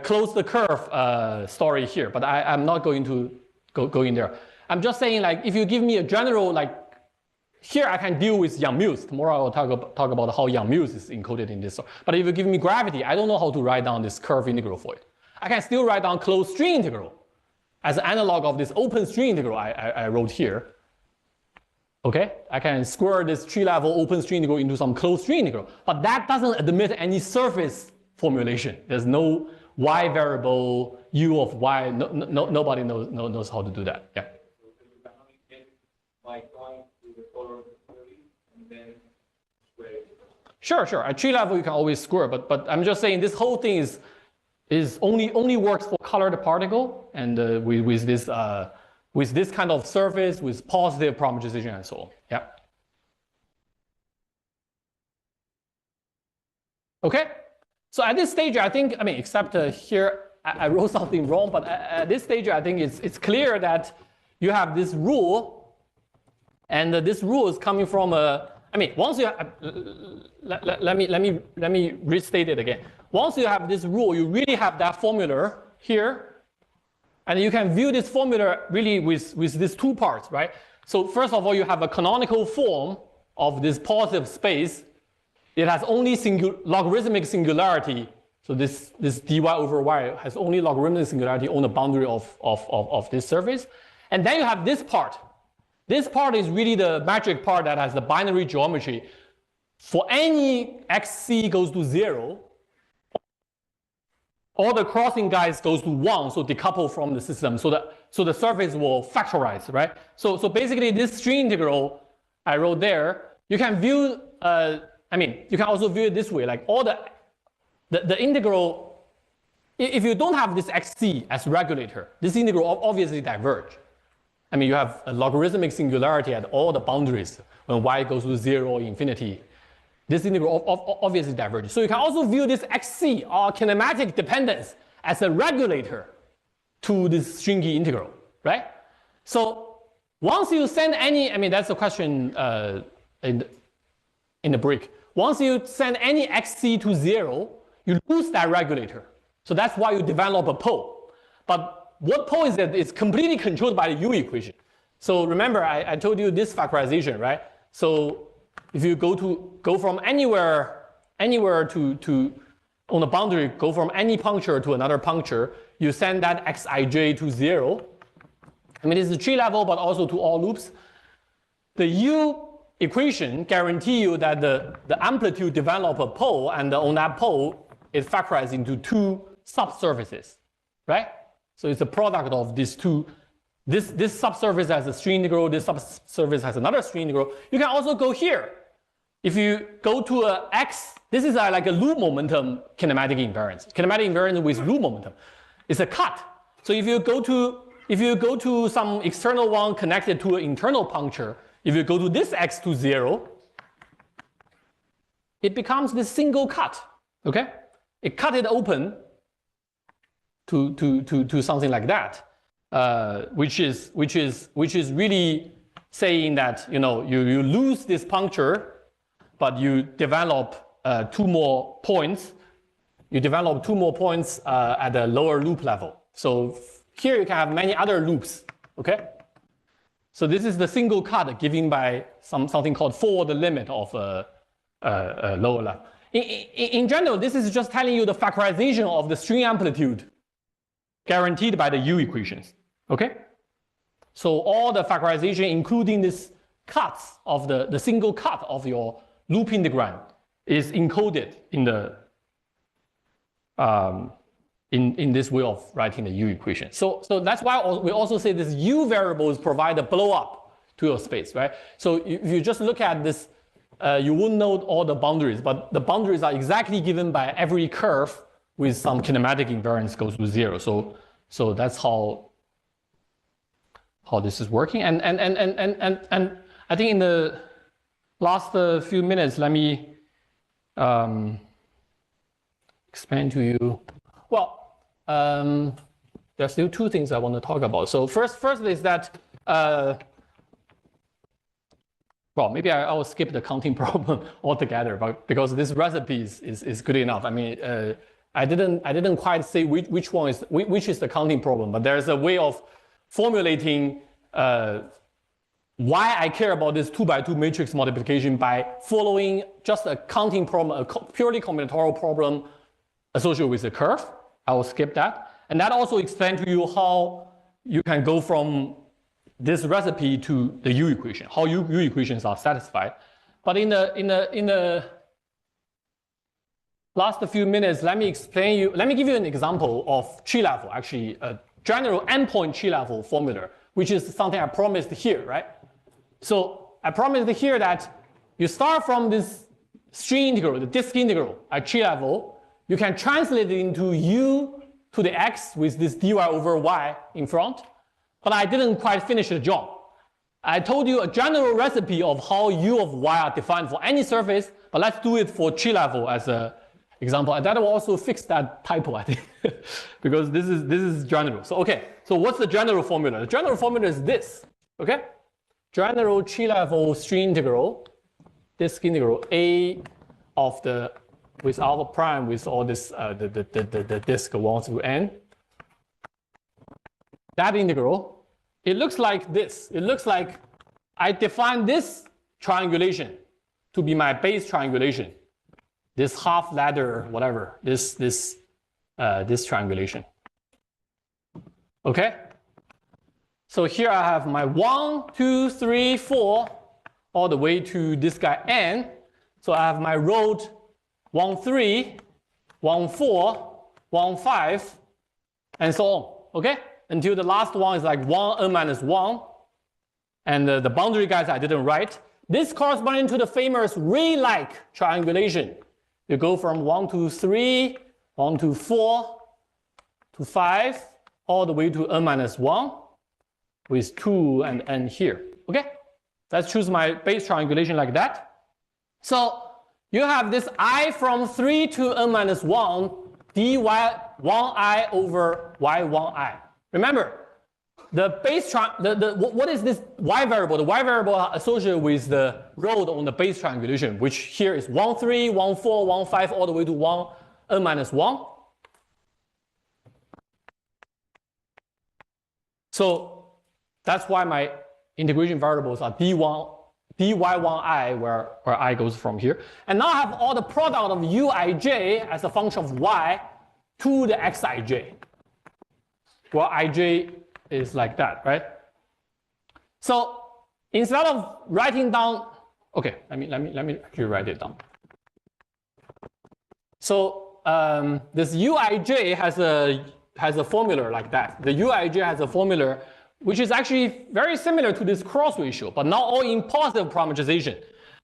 [SPEAKER 1] closed curve story here. But I'm not going to go in there. I'm just saying, like, if you give me a general, like, here I can deal with Yang-Mills. Tomorrow I will talk about how Yang-Mills is encoded in this. But if you give me gravity, I don't know how to write down this curve integral for it. I can still write down closed string integral as an analog of this open string integral I wrote here. Okay, I can square this tree level open string integral into some closed string integral. But that doesn't admit any surface formulation. There's no y variable, u of y. Nobody knows how to do that. Yeah.
[SPEAKER 2] By going to the color theory and then square it.
[SPEAKER 1] Sure. At tree level you can always square, but I'm just saying this whole thing is only works for colored particle and with this kind of surface with positive parameterization and so on. Yeah. Okay. So at this stage, I think, I mean, except here I wrote something wrong, but at this stage, I think it's clear that you have this rule. And this rule is coming from I mean, once you have, let me restate it again. Once you have this rule, you really have that formula here, and you can view this formula really with these two parts, right? So first of all, you have a canonical form of this positive space. It has only logarithmic singularity. So this dy over y has only logarithmic singularity on the boundary of this surface, and then you have this part. This part is really the magic part that has the binary geometry. For any xc goes to 0, all the crossing guys goes to 1, so decouple from the system. So the surface will factorize, right? So basically this string integral I wrote there, you can view, I mean, you can also view it this way, like all the integral, if you don't have this xc as regulator, this integral obviously diverge. I mean, you have a logarithmic singularity at all the boundaries when y goes to 0 or infinity. this integral obviously diverges. So you can also view this xc, or kinematic dependence, as a regulator to this stringy integral, right? So once you send any, I mean, that's a question in the break. Once you send any xc to 0, you lose that regulator. So that's why you develop a pole. But what pole is that? It's completely controlled by the U equation. So remember, I told you this factorization, right? So if you go from anywhere to on the boundary, go from any puncture to another puncture, you send that xij to 0. I mean, this is tree level, but also to all loops. The U equation guarantee you that the amplitude develop a pole, and on that pole, it factorizes into two subsurfaces, right? So it's a product of these two. This subsurface has a string integral, this subsurface has another string integral. You can also go here. If you go to a x, this is like a loop momentum kinematic invariance. Kinematic invariance with loop momentum. It's a cut. So if you go to some external one connected to an internal puncture, if you go to this x to 0, it becomes this single cut. Okay? It cut it open to something like that, which is really saying that you lose this puncture, but you develop two more points. You develop two more points at the lower loop level. So here you can have many other loops. Okay. So this is the single cut given by something called forward limit of a lower level. In general, this is just telling you the factorization of the string amplitude guaranteed by the U equations. Okay? So all the factorization, including this cuts of the single cut of your loop integrand, is encoded in the in this way of writing the U equation. So that's why we also say this U variables provide a blow up to your space, right? So if you just look at this, you won't know all the boundaries, but the boundaries are exactly given by every curve with some kinematic invariance goes to 0. So that's how this is working. And I think in the last few minutes, let me explain to you. Well, there's still two things I want to talk about. So first is that well, maybe I will skip the counting problem altogether, but because this recipe is good enough. I mean, I didn't quite say which is the counting problem, but there's a way of formulating why I care about this 2x2 matrix multiplication by following just a counting problem, a purely combinatorial problem associated with the curve. I will skip that, and that also explains to you how you can go from this recipe to the U equation, how U equations are satisfied. But in the last few minutes, let me give you an example of tree level, actually a general endpoint tree level formula, which is something I promised here, right? So I promised here that you start from this string integral, the disk integral at tree level, you can translate it into U to the x with this dy over y in front. But I didn't quite finish the job. I told you a general recipe of how U of y are defined for any surface, but let's do it for tree level as an example. And that will also fix that typo, I think, because this is general. So okay, so what's the general formula? The general formula is this, okay? General tree level string integral, disk integral A of the with alpha prime with all this the disk 1 through n. That integral, it looks like this. It looks like I define this triangulation to be my base triangulation. This half ladder, whatever, this triangulation. Okay? So here I have my 1, 2, 3, 4, all the way to this guy n. So I have my road 1, 3, 1, 4, 1, 5, and so on. Okay? Until the last one is like 1 n minus 1. And the boundary guys I didn't write. This corresponding to the famous ray-like triangulation. You go from 1 to 3, 1 to 4, to 5, all the way to n minus 1 with 2 and n here. Okay? Let's choose my base triangulation like that. So you have this I from 3 to n minus 1 dy1i over y1i. Remember, the base what is this y variable? The y variable associated with the road on the base triangulation, which here is 1, 3, 1, 4, 1, 5, all the way to 1 n minus 1. So that's why my integration variables are dy1i, where I goes from here. And now I have all the product of uij as a function of y to the xij. Well, ij is like that, right? So instead of writing down, okay, let me actually write it down. So this uij has a formula like that. The uij has a formula which is actually very similar to this cross ratio, but now all in positive parameterization.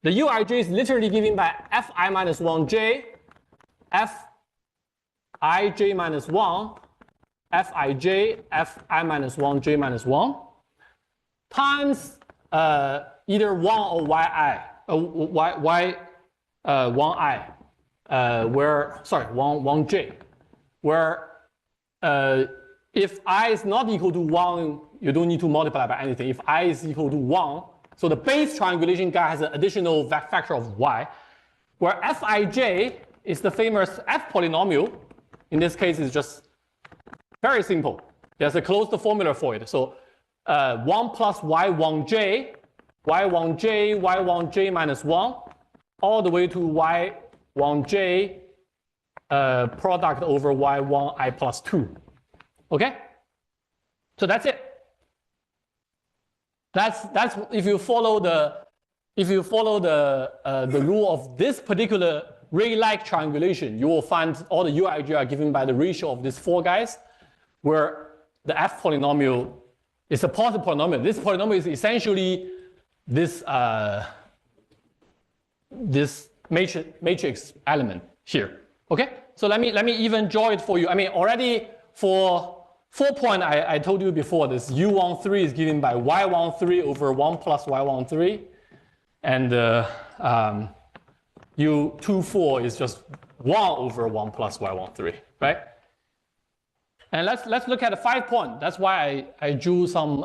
[SPEAKER 1] The uij is literally given by fi minus 1j, fij minus 1, fij, fi minus 1j minus 1, times either 1 or yi, 1i, where, sorry, 1j, where if I is not equal to 1, you don't need to multiply by anything. If I is equal to 1, so the base triangulation guy has an additional factor of y, where fij is the famous f polynomial. In this case, it's just very simple. There's a closed formula for it. So 1 plus y1j, y1j minus 1, all the way to y1j product over y1i plus 2. Okay? So that's it. That's if you follow the rule of this particular ray-like triangulation, you will find all the uij are given by the ratio of these four guys, where the f polynomial is a positive polynomial. This polynomial is essentially this this matrix element here. Okay? So let me even draw it for you. I mean, already for 4 point, I told you before, this u13 is given by y13 over 1 plus y13, and u24 is just 1 over 1 plus y13, right? And let's look at the 5 point. That's why I drew some.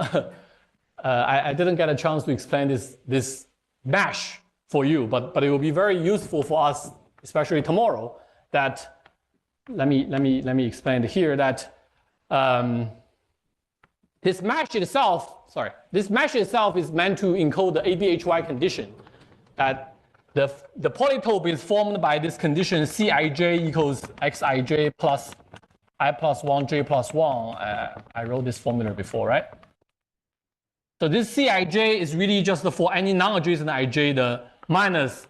[SPEAKER 1] I didn't get a chance to explain this mesh for you, but it will be very useful for us, especially tomorrow. That let me explain it here. That this mesh itself is meant to encode the ABHY condition, that the polytope is formed by this condition Cij equals Xij plus I plus 1 J plus 1. I wrote this formula before, right? So this Cij is really just for any non-adjacent ij, the minus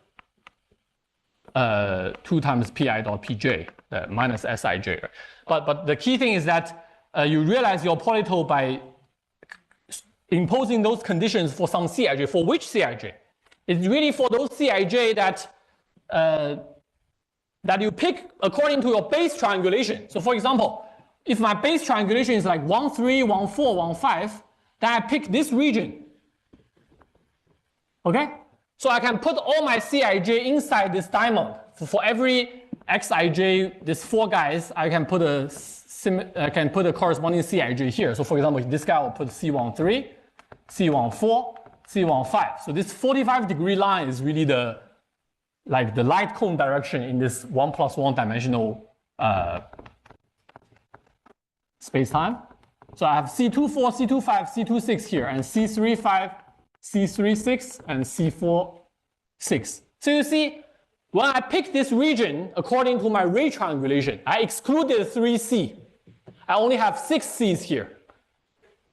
[SPEAKER 1] 2 times pi dot pj, minus Sij. Right? But the key thing is that you realize your polytope by imposing those conditions for some Cij. For which Cij? It's really for those Cij that that you pick according to your base triangulation. So for example, if my base triangulation is like 1, 3, 1, 4, 1, 5, then I pick this region. Okay? So I can put all my Cij inside this diamond. For every Xij, these four guys, I can put a corresponding Cij here. So for example, this guy will put C13, C14, C15. So this 45-degree line is really the light cone direction in this 1 plus 1 dimensional space-time. So I have C24, C25, C26 here, and C35, C36, and C46. So you see, when I pick this region according to my ray triangulation, I excluded 3C. I only have 6 C's here.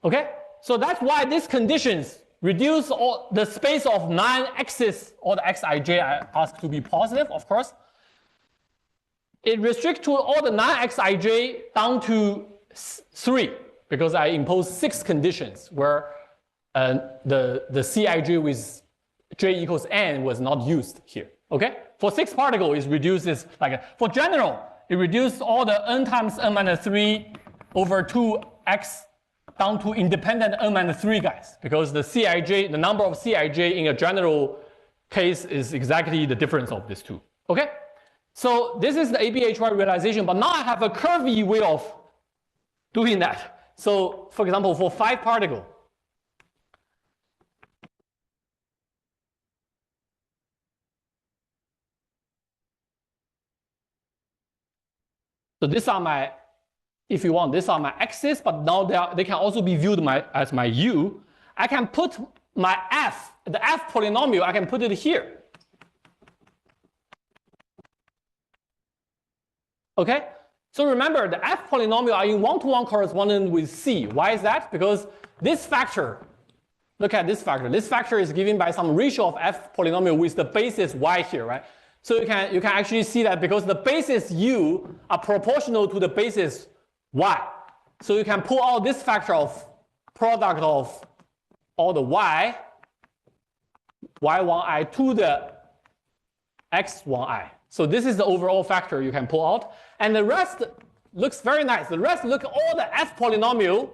[SPEAKER 1] Okay? So that's why these conditions reduce all the space of 9 x's, or the Xij I ask to be positive, of course. It restricts to all the 9 Xij down to 3, because I impose 6 conditions where the Cij with j equals n was not used here. Okay? For 6 particle, it reduces for general, it reduces all the n times n minus 3 over 2x down to independent n minus 3 guys, because the Cij, the number of Cij in a general case is exactly the difference of these two. Okay, so this is the ABHY realization, but now I have a curvy way of doing that. So for example, for 5 particle, so these are my, if you want, these are my x's, but now they can also be viewed as my u. I can put my f, the f polynomial, I can put it here. Okay, so remember the f polynomial are in one-to-one correspondence with c. Why is that? Because this factor, look at this factor. This factor is given by some ratio of f polynomial with the basis y here, right? So you can actually see that because the basis u are proportional to the basis y. So you can pull out this factor of product of all the y, y1i to the x1i. So this is the overall factor you can pull out. And the rest looks very nice. The rest look at all the f polynomial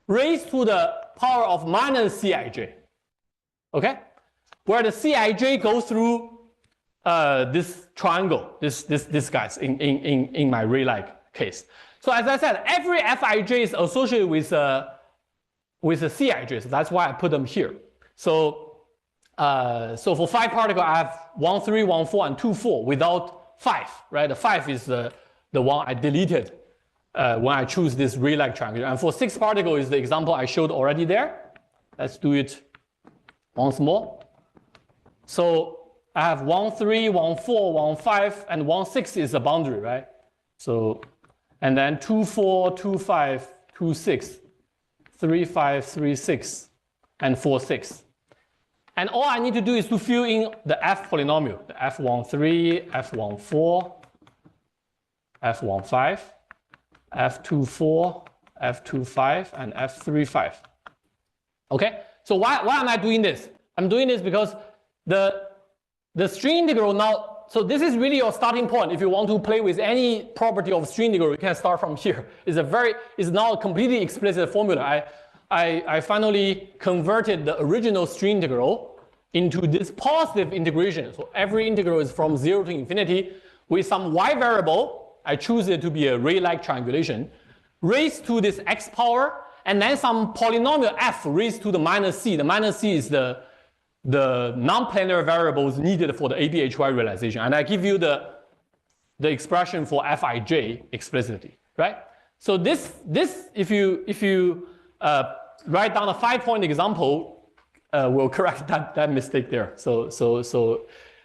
[SPEAKER 1] raised to the power of minus Cij. Okay? Where the Cij goes through this triangle, this guys in my Rayleigh case. So as I said, every Fij is associated with a Cij. So that's why I put them here. So so for 5 particle, I have 1, 3, 1, 4, and 2, 4 without 5, right? The 5 is the one I deleted when I choose this Rayleigh triangle. And for 6 particle is the example I showed already there. Let's do it once more. So I have 1, 3, 1, 4, 1, 5, and 1, 6 is the boundary, right? So, and then 2, 4, 2, 5, 2, 6, 3, 5, 3, 6, and 4, 6. And all I need to do is to fill in the f polynomial, the f13, f14, f15, f24, f25, and f35. Okay? So why am I doing this? I'm doing this because the string integral now, so this is really your starting point. If you want to play with any property of string integral, you can start from here. It's now a completely explicit formula. I finally converted the original string integral into this positive integration. So every integral is from 0 to infinity with some y variable. I choose it to be a Rayleigh triangulation raised to this x power, and then some polynomial f raised to the minus c. The minus c is the non-planar variables needed for the ABHY realization. And I give you the expression for Fij explicitly, right? So this if you write down a 5-point example, will correct that mistake there. So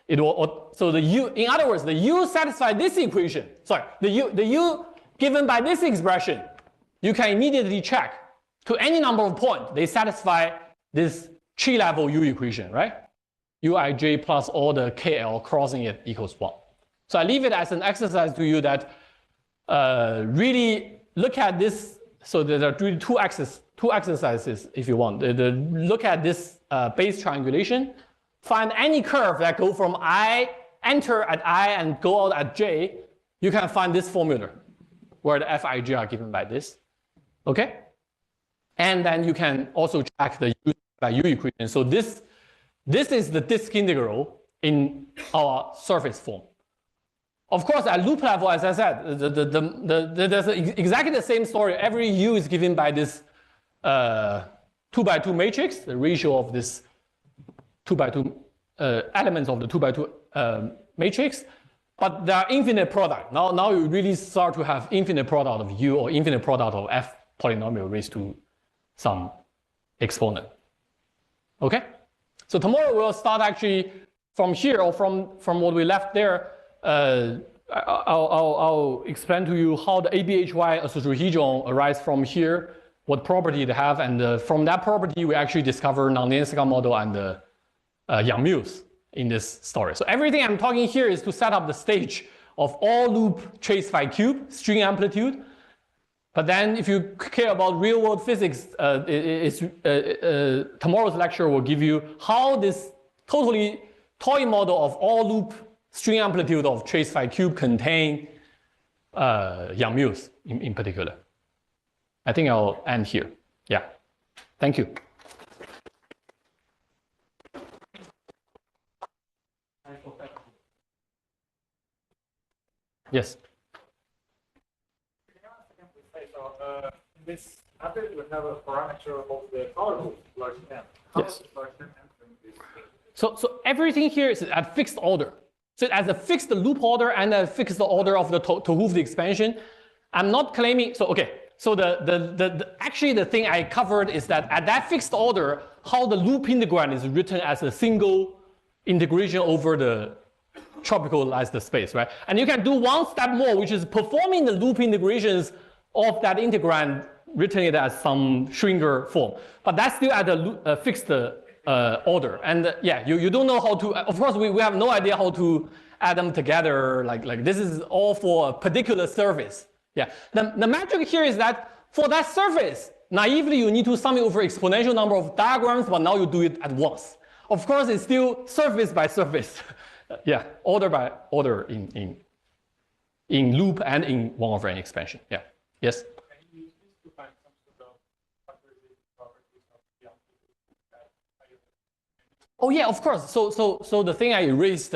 [SPEAKER 1] it will, so the u, in other words, the u satisfy this equation. Sorry, the u given by this expression, you can immediately check to any number of points. They satisfy this tree-level u equation, right? Uij plus all the KL crossing it equals 1. So I leave it as an exercise to you that really look at this. So there are really two exercises if you want. Look at this base triangulation. Find any curve that go from I, enter at I and go out at J. You can find this formula where the Fij are given by this. Okay? And then you can also check the u by u equation. So this is the disk integral in our surface form. Of course, at loop level, as I said, there's exactly the same story. Every u is given by this 2x2 matrix, the ratio of this 2x2 elements of the 2x2 matrix. But there are infinite product. Now you really start to have infinite product of u or infinite product of f polynomial raised to some exponent. Okay? So tomorrow we'll start actually from here or from what we left there. I'll explain to you how the ABHY association arises from here, what property they have, and from that property we actually discover nonlinear model and Yang-Mills in this story. So everything I'm talking here is to set up the stage of all loop trace phi cube string amplitude. But then if you care about real world physics, tomorrow's lecture will give you how this totally toy model of all loop string amplitude of trace phi cube contain Yang-Mills in particular. I think I'll end here. Yeah. Thank you. Yes.
[SPEAKER 2] So this amplitude would have a parameter of the color large n. How
[SPEAKER 1] Yes.
[SPEAKER 2] is large n entering this?
[SPEAKER 1] So everything here is at fixed order. So it has a fixed loop order and a fixed order of the Tohuvdi expansion. I'm not claiming, so okay. So actually the thing I covered is that at that fixed order, how the loop integrand is written as a single integration over the tropicalized space, right? And you can do one step more, which is performing the loop integrations of that integrand, written it as some Schwinger form. But that's still at a fixed order. And yeah, you don't know how to, of course, we have no idea how to add them together. Like this is all for a particular surface. Yeah, the magic here is that for that surface, naively you need to sum it over exponential number of diagrams, but now you do it at once. Of course, it's still surface by surface. Yeah, order by order in loop and in 1/n expansion. Yeah. Yes.
[SPEAKER 2] Can you use this to find some sort of factorization properties of the amplitude?
[SPEAKER 1] Oh yeah, of course. So the thing I erased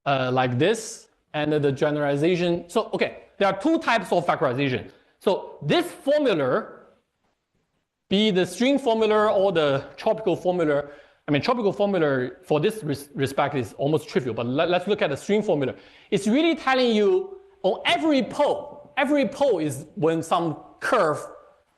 [SPEAKER 1] like this and the generalization. So okay, there are two types of factorization. So this formula, be the string formula or the tropical formula. I mean, tropical formula for this respect is almost trivial, but let's look at the string formula. It's really telling you on every pole is when some curve,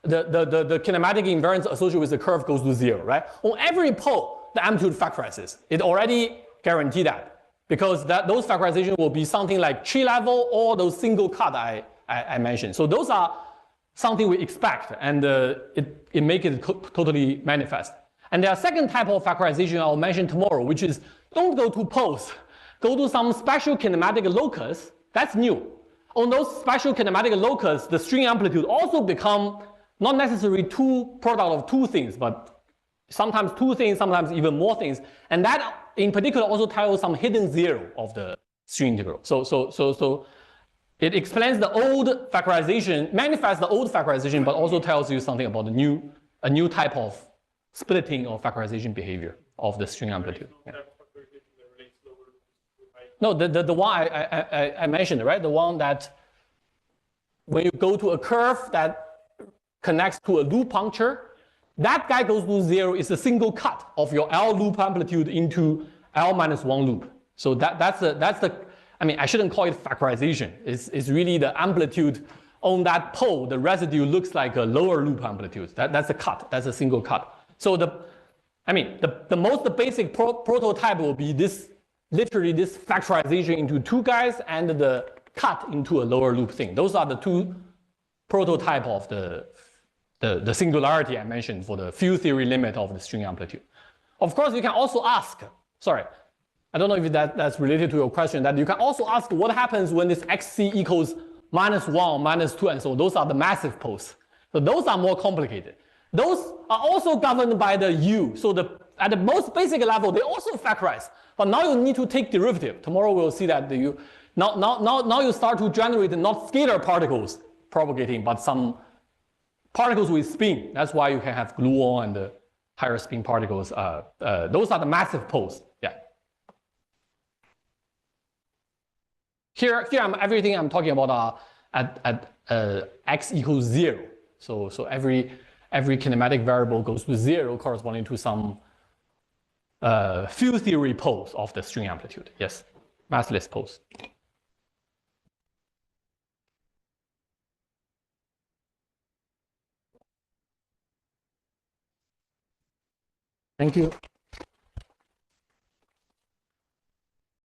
[SPEAKER 1] the kinematic invariance associated with the curve goes to 0, right? On every pole, the amplitude factorizes. It already guaranteed that because those factorization will be something like tree level or those single cut I mentioned. So those are something we expect, and it makes it totally manifest. And there are second type of factorization I'll mention tomorrow, which is don't go to poles, go to some special kinematic locus. That's new. On those special kinematic locus, the string amplitude also become not necessarily two product of two things, but sometimes two things, sometimes even more things. And that in particular also tells some hidden zero of the string integral. So it explains the old factorization, manifests the old factorization, but also tells you something about a new type of splitting or factorization behavior of the string amplitude. Yeah. No, the one I mentioned, right? The one that when you go to a curve that connects to a loop puncture, that guy goes to 0 is a single cut of your L loop amplitude into L-1 loop. So that's the, I mean, I shouldn't call it factorization. It's really the amplitude on that pole, the residue looks like a lower loop amplitude. That's a cut, that's a single cut. So the most basic prototype will be this, literally this factorization into two guys and the cut into a lower loop thing. Those are the two prototype of the singularity I mentioned for the field theory limit of the string amplitude. Of course, you can also ask, sorry, I don't know if that's related to your question, that you can also ask what happens when this xc equals -1, -2, and so those are the massive poles. So those are more complicated. Those are also governed by the U. So at the most basic level, they also factorize. But now you need to take derivative. Tomorrow we'll see that now you start to generate not scalar particles propagating, but some particles with spin. That's why you can have gluon and the higher spin particles. Those are the massive poles. Yeah. Here everything I'm talking about are at x equals 0. So every kinematic variable goes to 0, corresponding to some field theory poles of the string amplitude. Yes, massless poles. Thank you.